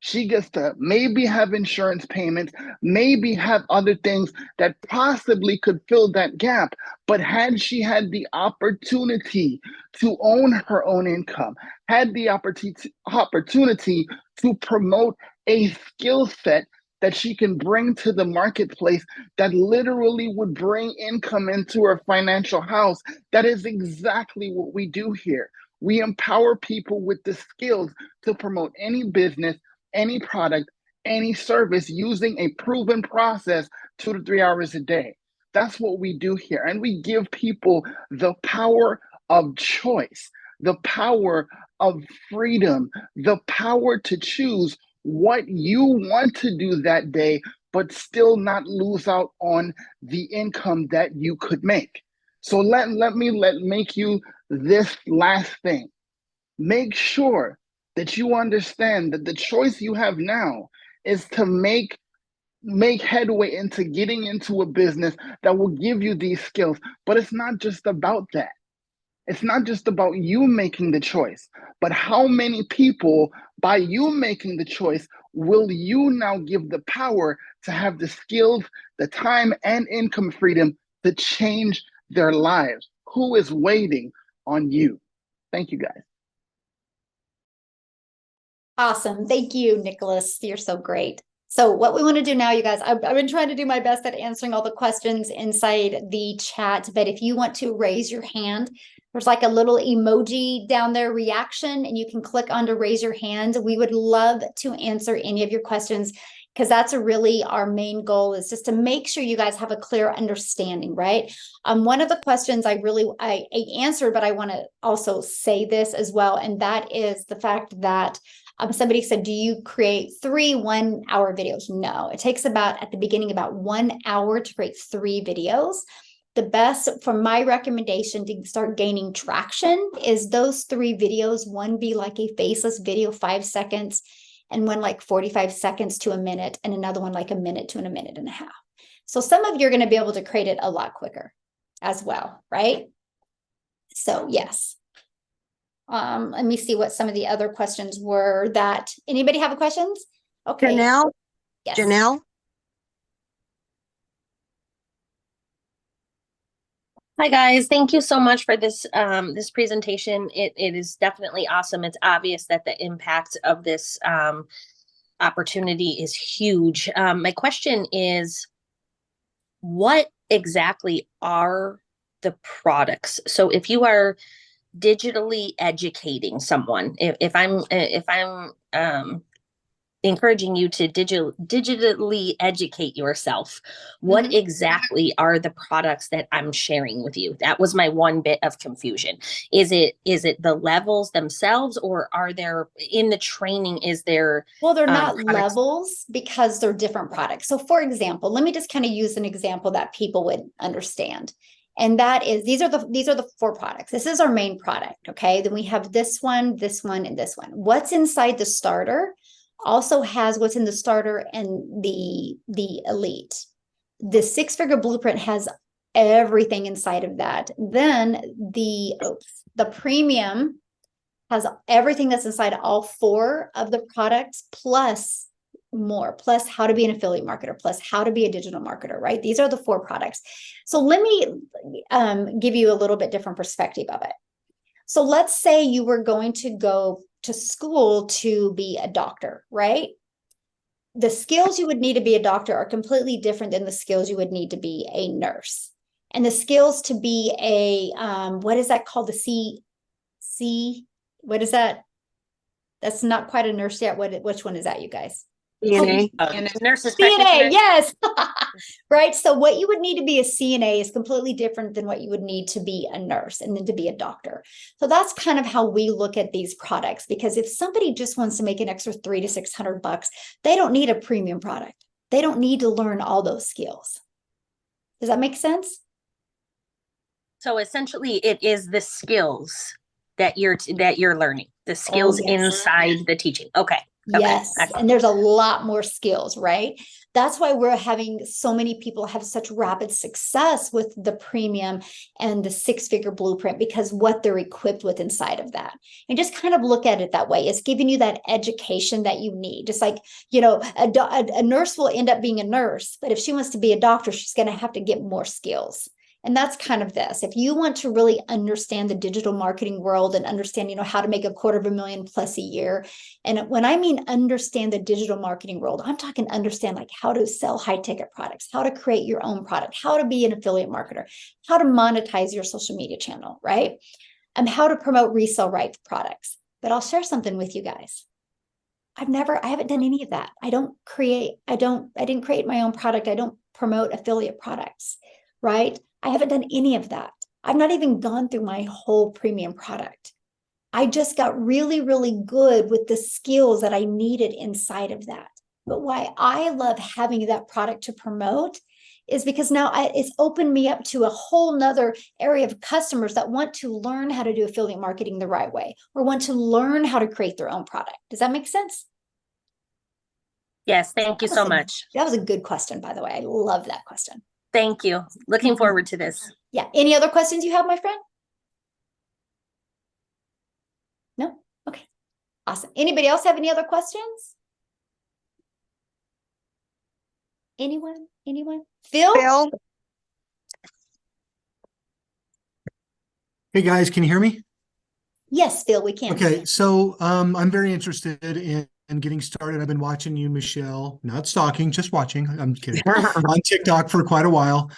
She gets to maybe have insurance payments, maybe have other things that possibly could fill that gap. But had she had the opportunity to own her own income, had the opportunity to promote a skill set that she can bring to the marketplace that literally would bring income into her financial house, that is exactly what we do here. We empower people with the skills to promote any business, any product, any service using a proven process 2 to 3 hours a day. That's what we do here. And we give people the power of choice, the power of freedom, the power to choose what you want to do that day, but still not lose out on the income that you could make. So let me make you this last thing. Make sure that you understand that the choice you have now is to make headway into getting into a business that will give you these skills. But it's not just about that. It's not just about you making the choice, but how many people, by you making the choice, will you now give the power to have the skills, the time, and income freedom to change their lives? Who is waiting on you? Thank you, guys. Awesome. Thank you, Nicholas. You're so great. So what we want to do now, you guys, I've been trying to do my best at answering all the questions inside the chat, but if you want to raise your hand, there's like a little emoji down there, reaction, and you can click on to raise your hand. We would love to answer any of your questions, because that's really our main goal, is just to make sure you guys have a clear understanding, right? One of the questions I answered, but I want to also say this as well, and that is the fact that somebody said, do you create 3 1-hour videos? No, it takes at the beginning about 1 hour to create 3 videos. The best, for my recommendation to start gaining traction, is those 3 videos. One be like a faceless video, 5 seconds, and one like 45 seconds to a minute, and another one like a minute to a minute and a half. So some of you are going to be able to create it a lot quicker as well, right? So yes. Let me see what some of the other questions were. That anybody have questions? Okay. Janelle? Yes. Janelle? Hi guys, thank you so much for this this presentation. It is definitely awesome. It's obvious that the impact of this opportunity is huge. My question is, what exactly are the products? So if you are digitally educating someone, if I'm encouraging you to digitally educate yourself, what exactly are the products that I'm sharing with you? That was my one bit of confusion. Is it the levels themselves, or are there, in the training, is there Well, they're not products? levels, because they're different products. So for example, let me just kind of use an example that people would understand. And that is, these are the 4 products. This is our main product. Okay. Then we have this one, and this one. What's inside the starter also has what's in the starter and the elite. The 6-figure blueprint has everything inside of that. Then the premium has everything that's inside all 4 of the products, plus more, plus how to be an affiliate marketer, plus how to be a digital marketer, right? These are the 4 products. So let me give you a little bit different perspective of it. So let's say you were going to go to school to be a doctor, right? The skills you would need to be a doctor are completely different than the skills you would need to be a nurse. And the skills to be a, what is that called? What is that? That's not quite a nurse yet. Which one is that, you guys? CNA? Nurses CNA, practitioners? yes. Right. So what you would need to be a CNA is completely different than what you would need to be a nurse and then to be a doctor. So that's kind of how we look at these products, because if somebody just wants to make an extra $300 to $600, they don't need a premium product. They don't need to learn all those skills. Does that make sense? So essentially, it is the skills that you're learning, the skills yes. inside the teaching. Okay. Okay, Yes. excellent. And there's a lot more skills, right? That's why we're having so many people have such rapid success with the premium and the six-figure blueprint, because what they're equipped with inside of that. And just kind of look at it that way. It's giving you that education that you need. Just like, a nurse will end up being a nurse, but if she wants to be a doctor, she's going to have to get more skills. And that's kind of this. If you want to really understand the digital marketing world and understand, how to make $250,000 plus a year. And when I mean understand the digital marketing world, I'm talking understand like how to sell high ticket products, how to create your own product, how to be an affiliate marketer, how to monetize your social media channel, right? And how to promote resale right products. But I'll share something with you guys. I haven't done any of that. I didn't create my own product. I don't promote affiliate products, right? I haven't done any of that. I've not even gone through my whole premium product. I just got really, really good with the skills that I needed inside of that. But why I love having that product to promote is because now it's opened me up to a whole nother area of customers that want to learn how to do affiliate marketing the right way, or want to learn how to create their own product. Does that make sense? Yes, thank you so much. That was a good question, by the way. I love that question. Thank you. Looking forward to this. Yeah. Any other questions you have, my friend? No? Okay. Awesome. Anybody else have any other questions? Anyone? Phil? Hey guys, can you hear me? Yes, Phil, we can. Okay, so I'm very interested in getting started. I've been watching you, Michelle, not stalking, just watching. I'm kidding. On TikTok for quite a while.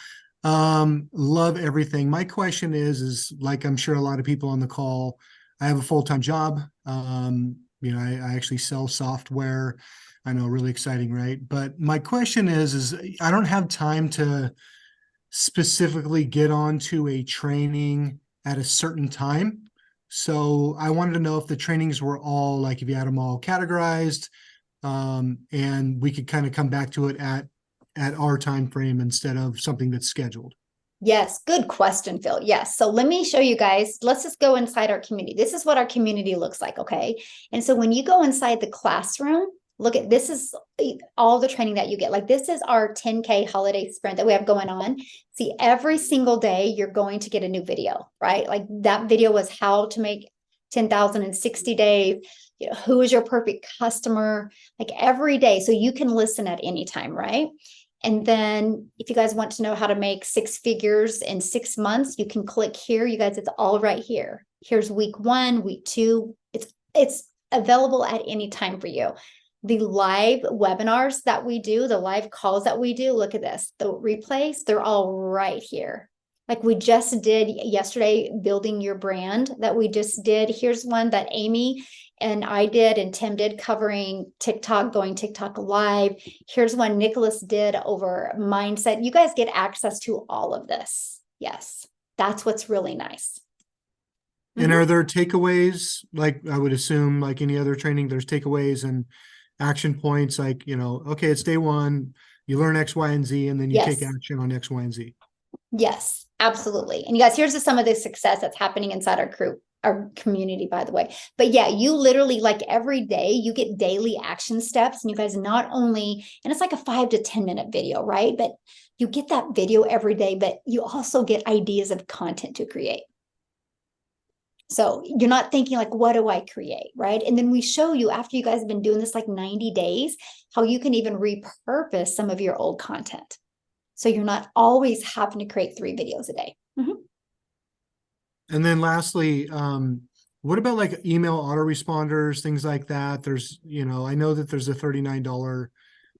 Love everything. My question is like I'm sure a lot of people on the call, I have a full-time job. I actually sell software. I know, really exciting, right? But my question is I don't have time to specifically get onto a training at a certain time. So I wanted to know if the trainings were all like, if you had them all categorized, and we could kind of come back to it at our time frame instead of something that's scheduled. Yes, good question, Phil. Yes. So let me show you guys. Let's just go inside our community. This is what our community looks like, okay? And so when you go inside the classroom, look at this is all the training that you get. Like this is our 10K holiday sprint that we have going on. See, every single day you're going to get a new video, right? Like that video was how to make 10,000 in 60 days. Who is your perfect customer? Like every day. So you can listen at any time, right? And then if you guys want to know how to make 6 figures in 6 months, you can click here. You guys, it's all right here. Here's week 1, week 2. It's available at any time for you. The live webinars that we do, the live calls that we do, look at this. The replays, they're all right here. Like we just did yesterday, building your brand that we just did. Here's one that Amy and I did and Tim did covering TikTok, going TikTok live. Here's one Nicholas did over mindset. You guys get access to all of this. Yes, that's what's really nice. And are there takeaways? Like I would assume like any other training, there's takeaways and action points like, okay, it's day 1, you learn X, Y, and Z, and then you take action on X, Y, and Z. Yes, absolutely. And you guys, here's some of the success that's happening inside our community, by the way. But yeah, you literally like every day you get daily action steps, and you guys not only, and it's like a 5 to 10 minute video, right? But you get that video every day, but you also get ideas of content to create. So you're not thinking like, what do I create, right? And then we show you after you guys have been doing this like 90 days, how you can even repurpose some of your old content. So you're not always having to create 3 videos a day. And then lastly, what about like email autoresponders, things like that? There's, I know that there's a $39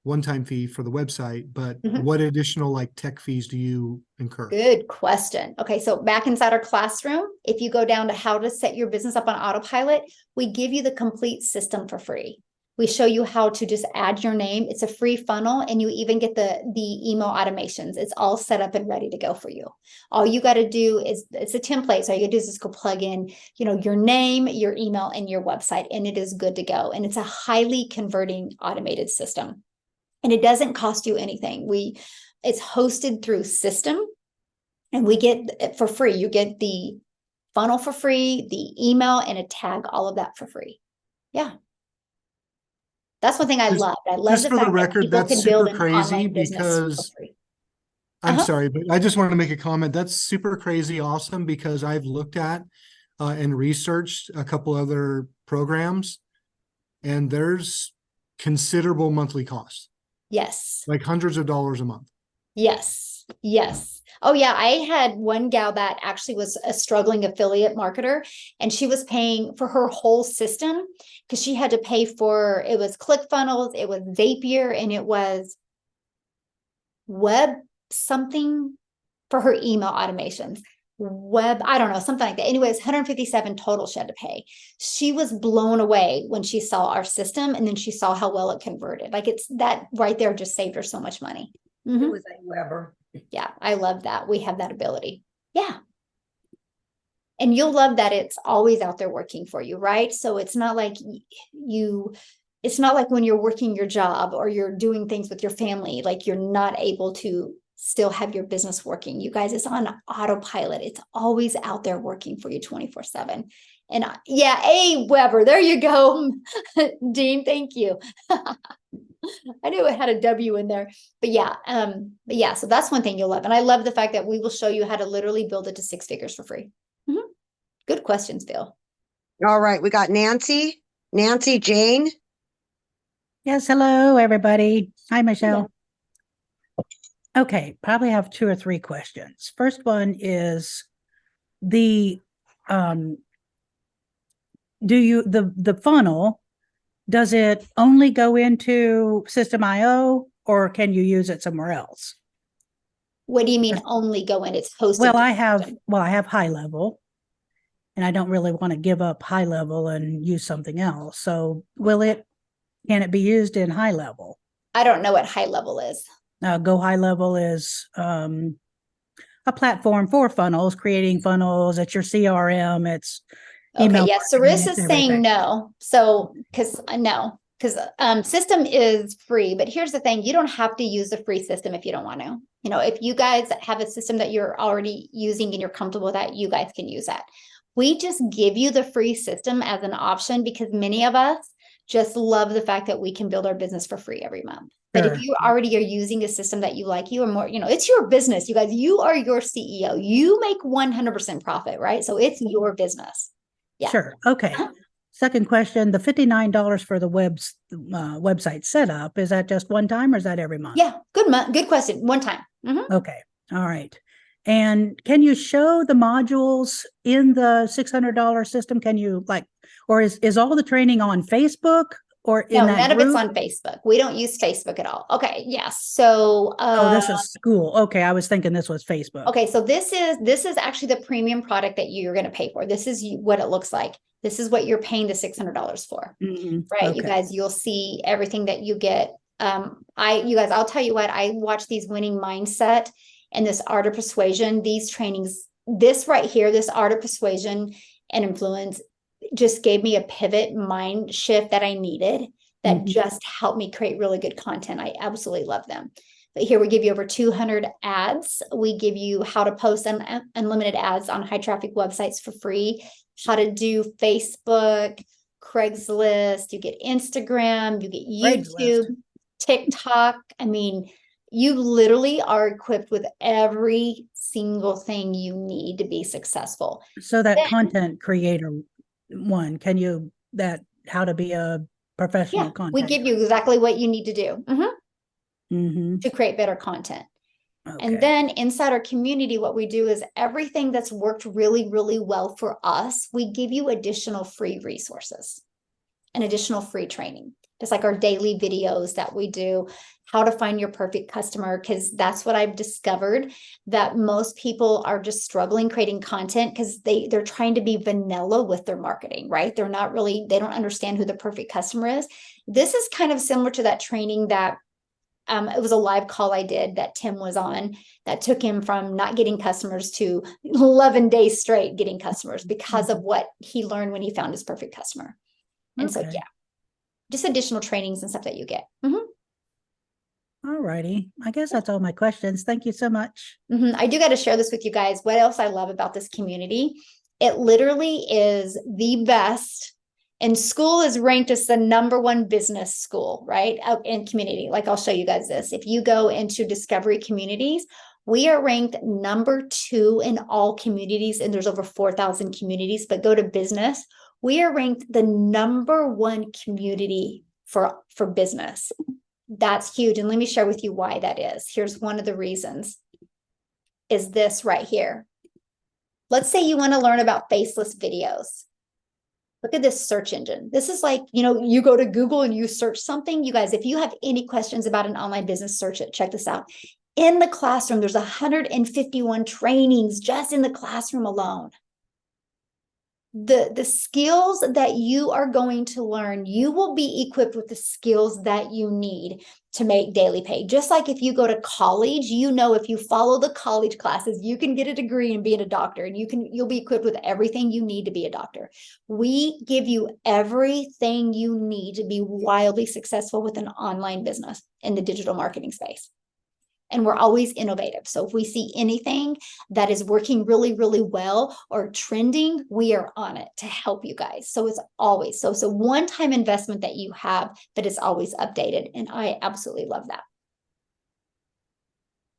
one-time fee for the website, but what additional like tech fees do you incur? Good question. Okay, so back inside our classroom, if you go down to how to set your business up on autopilot, we give you the complete system for free. We show you how to just add your name. It's a free funnel, and you even get the email automations. It's all set up and ready to go for you. All you got to do is, it's a template. So all you got to do is just go plug in, your name, your email, and your website, and it is good to go. And it's a highly converting automated system. And it doesn't cost you anything. It's hosted through System, and we get it for free. You get the funnel for free, the email, and a tag, all of that for free. Yeah. That's one thing I Just- love. I love just the for the fact record, that people that's can build super an crazy online business for because free. I'm Uh-huh. sorry, but I just want to make a comment. That's super crazy awesome because I've looked at and researched a couple other programs, and there's considerable monthly costs, Yes. like hundreds of dollars a month. Yes. Yes. Oh yeah. I had one gal that actually was a struggling affiliate marketer, and she was paying for her whole system because she had to pay for, it was ClickFunnels, it was Zapier, and it was web something for her email automations. I don't know, something like that. Anyways, 157 total she had to pay. She was blown away when she saw our system, and then she saw how well it converted. Like, it's that right there just saved her so much money. Mhm. It was Weber. Yeah, I love that. We have that ability. Yeah. And you'll love that it's always out there working for you, right? So it's not like it's not like when you're working your job or you're doing things with your family, like you're not able to still have your business working. You guys, it's on autopilot. It's always out there working for you 24/7. And yeah, hey, Weber, there you go. Dean, thank you. I knew it had a W in there, but yeah, so that's one thing you'll love. And I love the fact that we will show you how to literally build it to 6 figures for free. Mhm. Good questions, Phil. All right, we got Nancy Jane. Yes, hello, everybody. Hi, Michelle. Okay, probably have 2 or 3 questions. First one is the the funnel, does it only go into System.io or can you use it somewhere else? What do you mean only go in? It's hosted. Well, to I system. have high level, and I don't really want to give up high level and use something else. So can it be used in high level? I don't know what high level is. Go High Level is a platform for funnels, creating funnels. It's your CRM. It's Okay, email yeah, marketing, Sarissa it's is saying everything. no. So, because system is free, but here's the thing, you don't have to use the free system if you don't want to. You know, if you guys have a system that you're already using and you're comfortable with that, you guys can use that. We just give you the free system as an option because many of us just love the fact that we can build our business for free every month. But if Sure. you already are using a system that you like, you are more, it's your business, you guys, you are your CEO, you make 100% profit, right? So it's your business. Yeah. Sure. Okay. Second question, the $59 for the website setup, is that just one time or is that every month? Yeah, good question. One time. Mhm. Okay. All right. And can you show the modules in the $600 system? Can you or is all the training on Facebook or in No, that none of it's group? on Facebook. We don't use Facebook at all. Okay, yes. So Oh, this is school. Okay, I was thinking this was Facebook. okay, so this is actually the premium product that you're going to pay for. This is what it looks like. This is what you're paying the $600 for. Mhm. Right, you Okay. guys, you'll see everything that you get. You guys, I'll tell you what, I watch these Winning Mindset and this Art of Persuasion, these trainings, this right here, this Art of Persuasion and Influence just gave me a pivot mind shift that I needed that Mhm. just helped me create really good content. I absolutely love them. But here we give you over 200 ads. We give you how to post unlimited ads on high traffic websites for free, how to do Facebook, Craigslist, you get Instagram, you get YouTube, Craigslist. TikTok. I mean, you literally are equipped with every single thing you need to be successful. So that Then- content creator one, how to be a professional Yeah, content. we give you exactly what you need to do Mm-hmm. to create better content. Okay. And then inside our community, what we do is everything that's worked really, really well for us, we give you additional free resources and additional free training. Just like our daily videos that we do, how to find your perfect customer, because that's what I've discovered, that most people are just struggling creating content because they're trying to be vanilla with their marketing, right? They don't understand who the perfect customer is. This is kind of similar to that training that it was a live call I did that Tim was on that took him from not getting customers to 11 days straight getting customers because of what he learned when he found his perfect customer. And so, Okay. yeah, just additional trainings and stuff that you get. Mhm. All righty. I guess that's all my questions. Thank you so much. I do got to share this with you guys. What else I love about this community? It literally is the best And school is ranked as the #1 business school, right? Out in community. Like I'll show you guys this. If you go into Discovery Communities, we are ranked #2 in all communities, and there's over 4,000 communities, but go to business. We are ranked the #1 community for business. That's huge. And let me share with you why that is. Here's one of the reasons is this right here. Let's say you want to learn about faceless videos. Look at this search engine. This is like, you go to Google and you search something. You guys, if you have any questions about an online business, search it. Check this out. In the classroom, there's 151 trainings just in the classroom alone. The skills that you are going to learn, you will be equipped with the skills that you need to make daily pay. Just like if you go to college, if you follow the college classes, you can get a degree and be a doctor, and you'll be equipped with everything you need to be a doctor. We give you everything you need to be wildly successful with an online business in the digital marketing space. And we're always innovative. So if we see anything that is working really, really well or trending, we are on it to help you guys. So it's always, so it's a one-time investment that you have, but it's always updated. And I absolutely love that.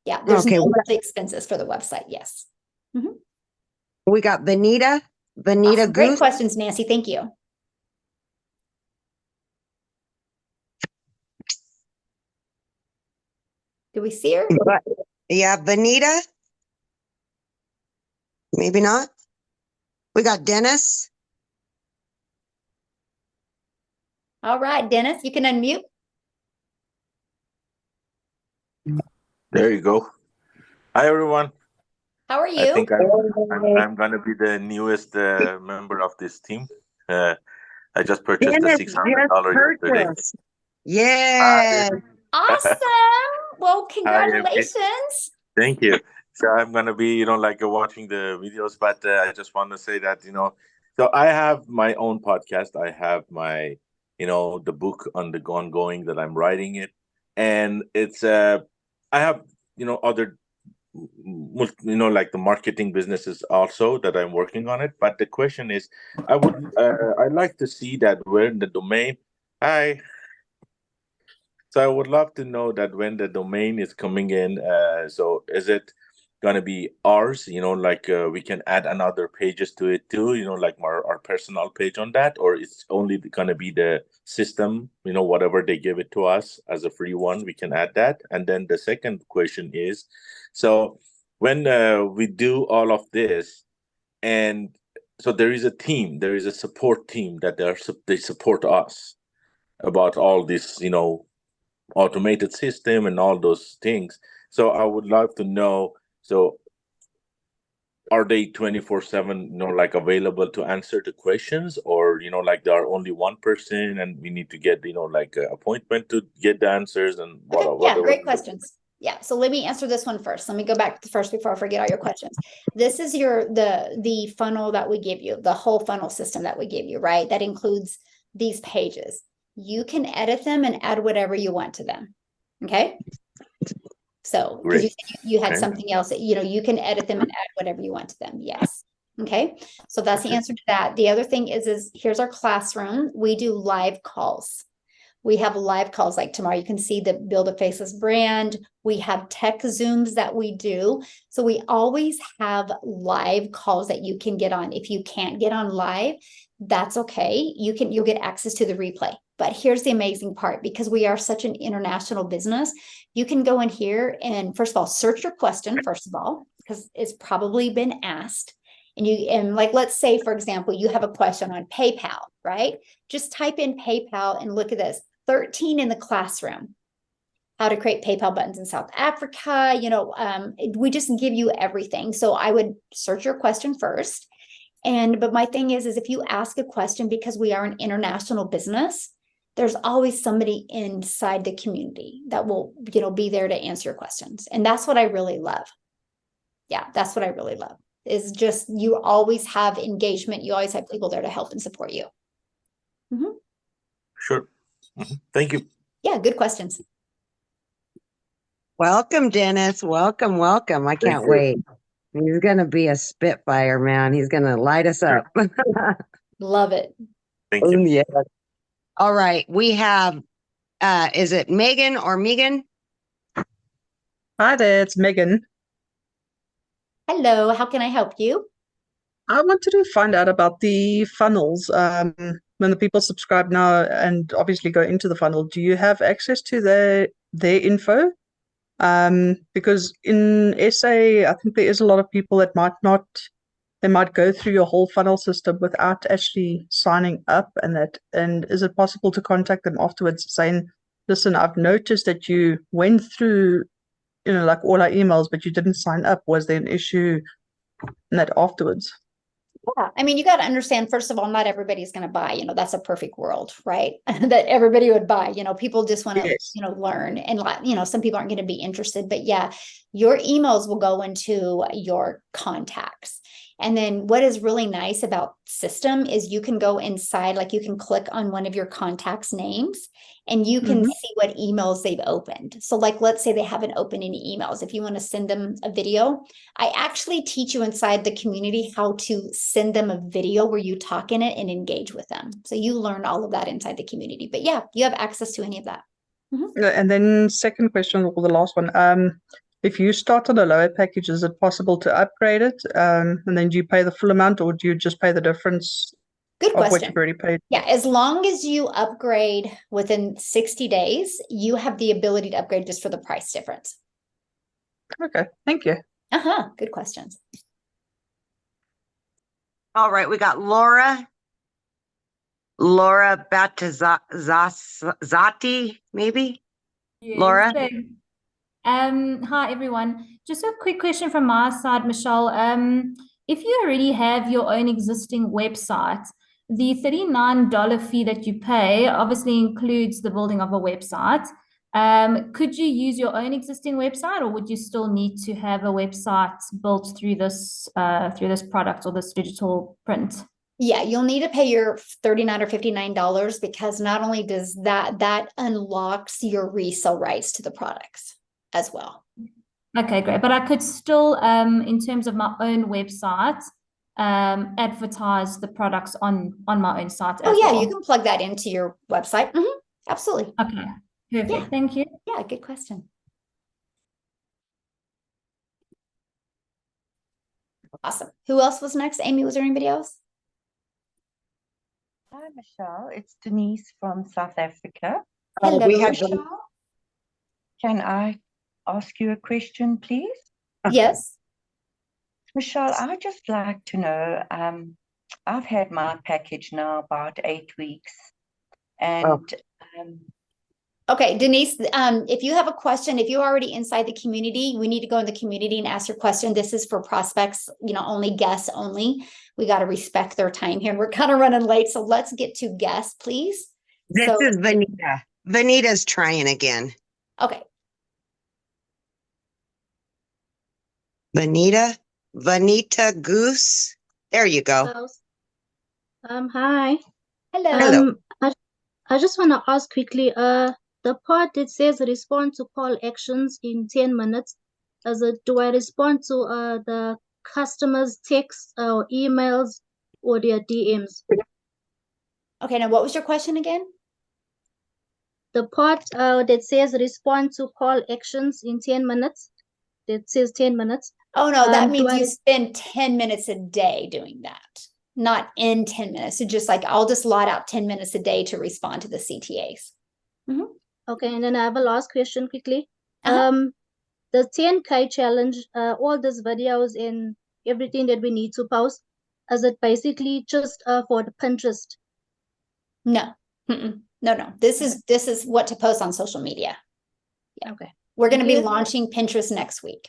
Yeah, there's no monthly expenses for the website. Yes. Mm-hmm. We got Benita Awesome. Great Goose. questions, Nancy. Thank you. Do we see her? Yeah, Benita. Maybe not. We got Dennis. All right, Dennis, you can unmute. There you go. Hi, everyone. How are I you? think I'm going to be the newest member of this team. I just purchased Dennis the $600 yesterday. Yeah. Awesome. Well, Hi, congratulations. thank you. So I'm going to be, watching the videos, but I just want to say that, so I have my own podcast. I have my, the book on the ongoing that I'm writing it. And it's, I have, other, like the marketing businesses also that I'm working on it. But the question is, I'd like to see that when the domain, so I would love to know that when the domain is coming in, so is it going to be ours, we can add another pages to it too, like our personal page on that, or it's only going to be the system, whatever they give it to us as a free one, we can add that. And then the second question is, so when we do all of this, and so there is a support team that they support us about all this, automated system and all those things. So I would love to know, so are they 24/7, available to answer the questions, or, there are only one person and we need to get, an appointment to get the answers and Yeah, great questions. Yeah, so let me answer this one first. Let me go back to the first before I forget all your questions. This is the funnel that we give you, the whole funnel system that we give you, right? That includes these pages. You can edit them and add whatever you want to them. Okay. So because you had something else that, you can edit them and add whatever you want to them. Yes. Okay. So that's the answer to that. The other thing is here's our classroom. We do live calls. We have live calls like tomorrow. You can see the Build a Faceless Brand. We have tech Zooms that we do. So we always have live calls that you can get on. If you can't get on live, that's okay. You'll get access to the replay. But here's the amazing part, because we are such an international business, you can go in here and first of all, search your question, first of all, because it's probably been asked. And like, let's say, for example, you have a question on PayPal, right? Just type in PayPal and look at this, 13 in the classroom, how to create PayPal buttons in South Africa. We just give you everything. So I would search your question first. But my thing is if you ask a question, because we are an international business, there's always somebody inside the community that will, be there to answer your questions. And that's what I really love. Yeah, that's what I really love, is just you always have engagement. You always have people there to help and support you. Mm-hmm. Sure. Mm-hmm. Thank you. Yeah, good questions. Welcome, Dennis. Welcome. I can't wait. He's going to be a spitfire, man. He's going to light us up. Love it. Thank you. Yeah. All right. We have, is it Megan or Megan? Hi there, it's Megan. Hello, how can I help you? I wanted to find out about the funnels. When the people subscribe now and obviously go into the funnel, do you have access to their info? Because in SA, I think there is a lot of people that they might go through your whole funnel system without actually signing up, and is it possible to contact them afterwards saying, listen, I've noticed that you went through, like all our emails, but you didn't sign up. Was there an issue in that afterwards? Yeah, I mean, you got to understand, first of all, not everybody's going to buy, that's a perfect world, right? That everybody would buy, people just want to, Yes. learn, and some people aren't going to be interested, but yeah, your emails will go into your contacts. And then what is really nice about System is you can go inside, like you can click on one of your contacts' names and you can see what emails they've opened. So like, let's say they haven't opened any emails. If you want to send them a video, I actually teach you inside the community how to send them a video where you talk in it and engage with them. So you learn all of that inside the community, but yeah, you have access to any of that. And then second question, or the last one, if you start on a lower package, is it possible to upgrade it? And then do you pay the full amount, or do you just pay the difference Good of what question. you've already paid? Yeah, as long as you upgrade within 60 days, you have the ability to upgrade just for the price difference. Okay, thank you. Good questions. All right. We got Laura Battizzati, maybe? Yes, Laura? thanks. Hi everyone. Just a quick question from my side, Michelle. If you already have your own existing website, the $39 fee that you pay obviously includes the building of a website. Could you use your own existing website, or would you still need to have a website built through this product or this digital print? Yeah, you'll need to pay your $39 or $59 because not only does that unlocks your resale rights to the products as well. Okay, great. But I could still, in terms of my own website, advertise the products on my own site as yeah, well. you can plug that into your website. Absolutely. Okay, perfect. Yeah. Thank you. Yeah, good question. Awesome. Who else was next? Amy, was there anybody else? Hi, Michelle. It's Denise from South Africa. Hello, we have Michelle. Can I ask you a question, please? Yes. Michelle, I'd just like to know, I've had my package now about 8 weeks, and Okay, Denise, if you have a question, if you're already inside the community, we need to go in the community and ask your question. This is for prospects, only guests only. We got to respect their time here. We're kind of running late, so let's get to guests, please. This is Vanita. Vanita's trying again. Okay. Vanita Goose. There you go. Hi. Hello. I just want to ask quickly, the part that says respond to call actions in 10 minutes, do I respond to the customer's texts or emails or their DMs? Okay, now what was your question again? The part that says respond to call actions in 10 minutes, that says 10 minutes. Oh, no, that means you spend 10 minutes a day doing that, not in 10 minutes. So just like, I'll just lot out 10 minutes a day to respond to the CTAs. Okay, and then I have a last question quickly. The 10K challenge, all these videos and everything that we need to post, is it basically just for the Pinterest? No. No. This is what to post on social media. Yeah. Okay. We're going to be Thank you. launching Pinterest next week.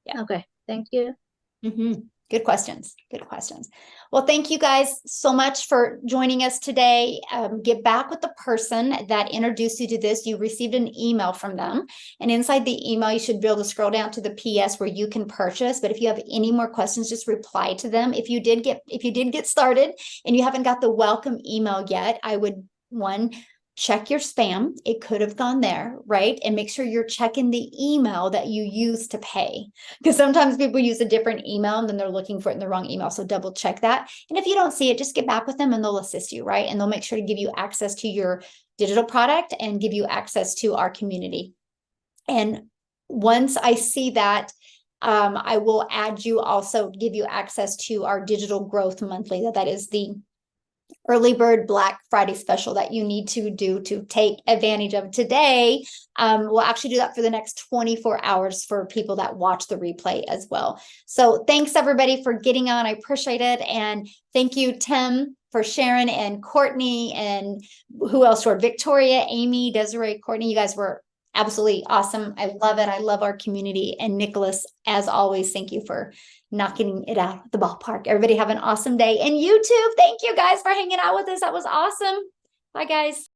Yeah. Okay. Thank you. Good questions. Good questions. Well, thank you guys so much for joining us today. Get back with the person that introduced you to this. You received an email from them, and inside the email, you should be able to scroll down to the PS where you can purchase. But if you have any more questions, just reply to them. If you did get started and you haven't got the welcome email yet, I would check your spam. It could have gone there, right? And make sure you're checking the email that you use to pay, because sometimes people use a different email and then they're looking for it in the wrong email. So double check that. And if you don't see it, just get back with them and they'll assist you, right? And they'll make sure to give you access to your digital product and give you access to our community. And once I see that, I will add you, also give you access to our Digital Growth Monthly. That is the early bird Black Friday special that you need to do to take advantage of today. We'll actually do that for the next 24 hours for people that watch the replay as well. So thanks everybody for getting on. I appreciate it. And thank you, Tim, for sharing, and Courtney, and who else were Victoria, Amy, Desiree, Courtney. You guys were absolutely awesome. I love it. I love our community. And Nicholas, as always, thank you for knocking it out of the ballpark. Everybody have an awesome day. And YouTube, thank you guys for hanging out with us. That was awesome. Bye, guys.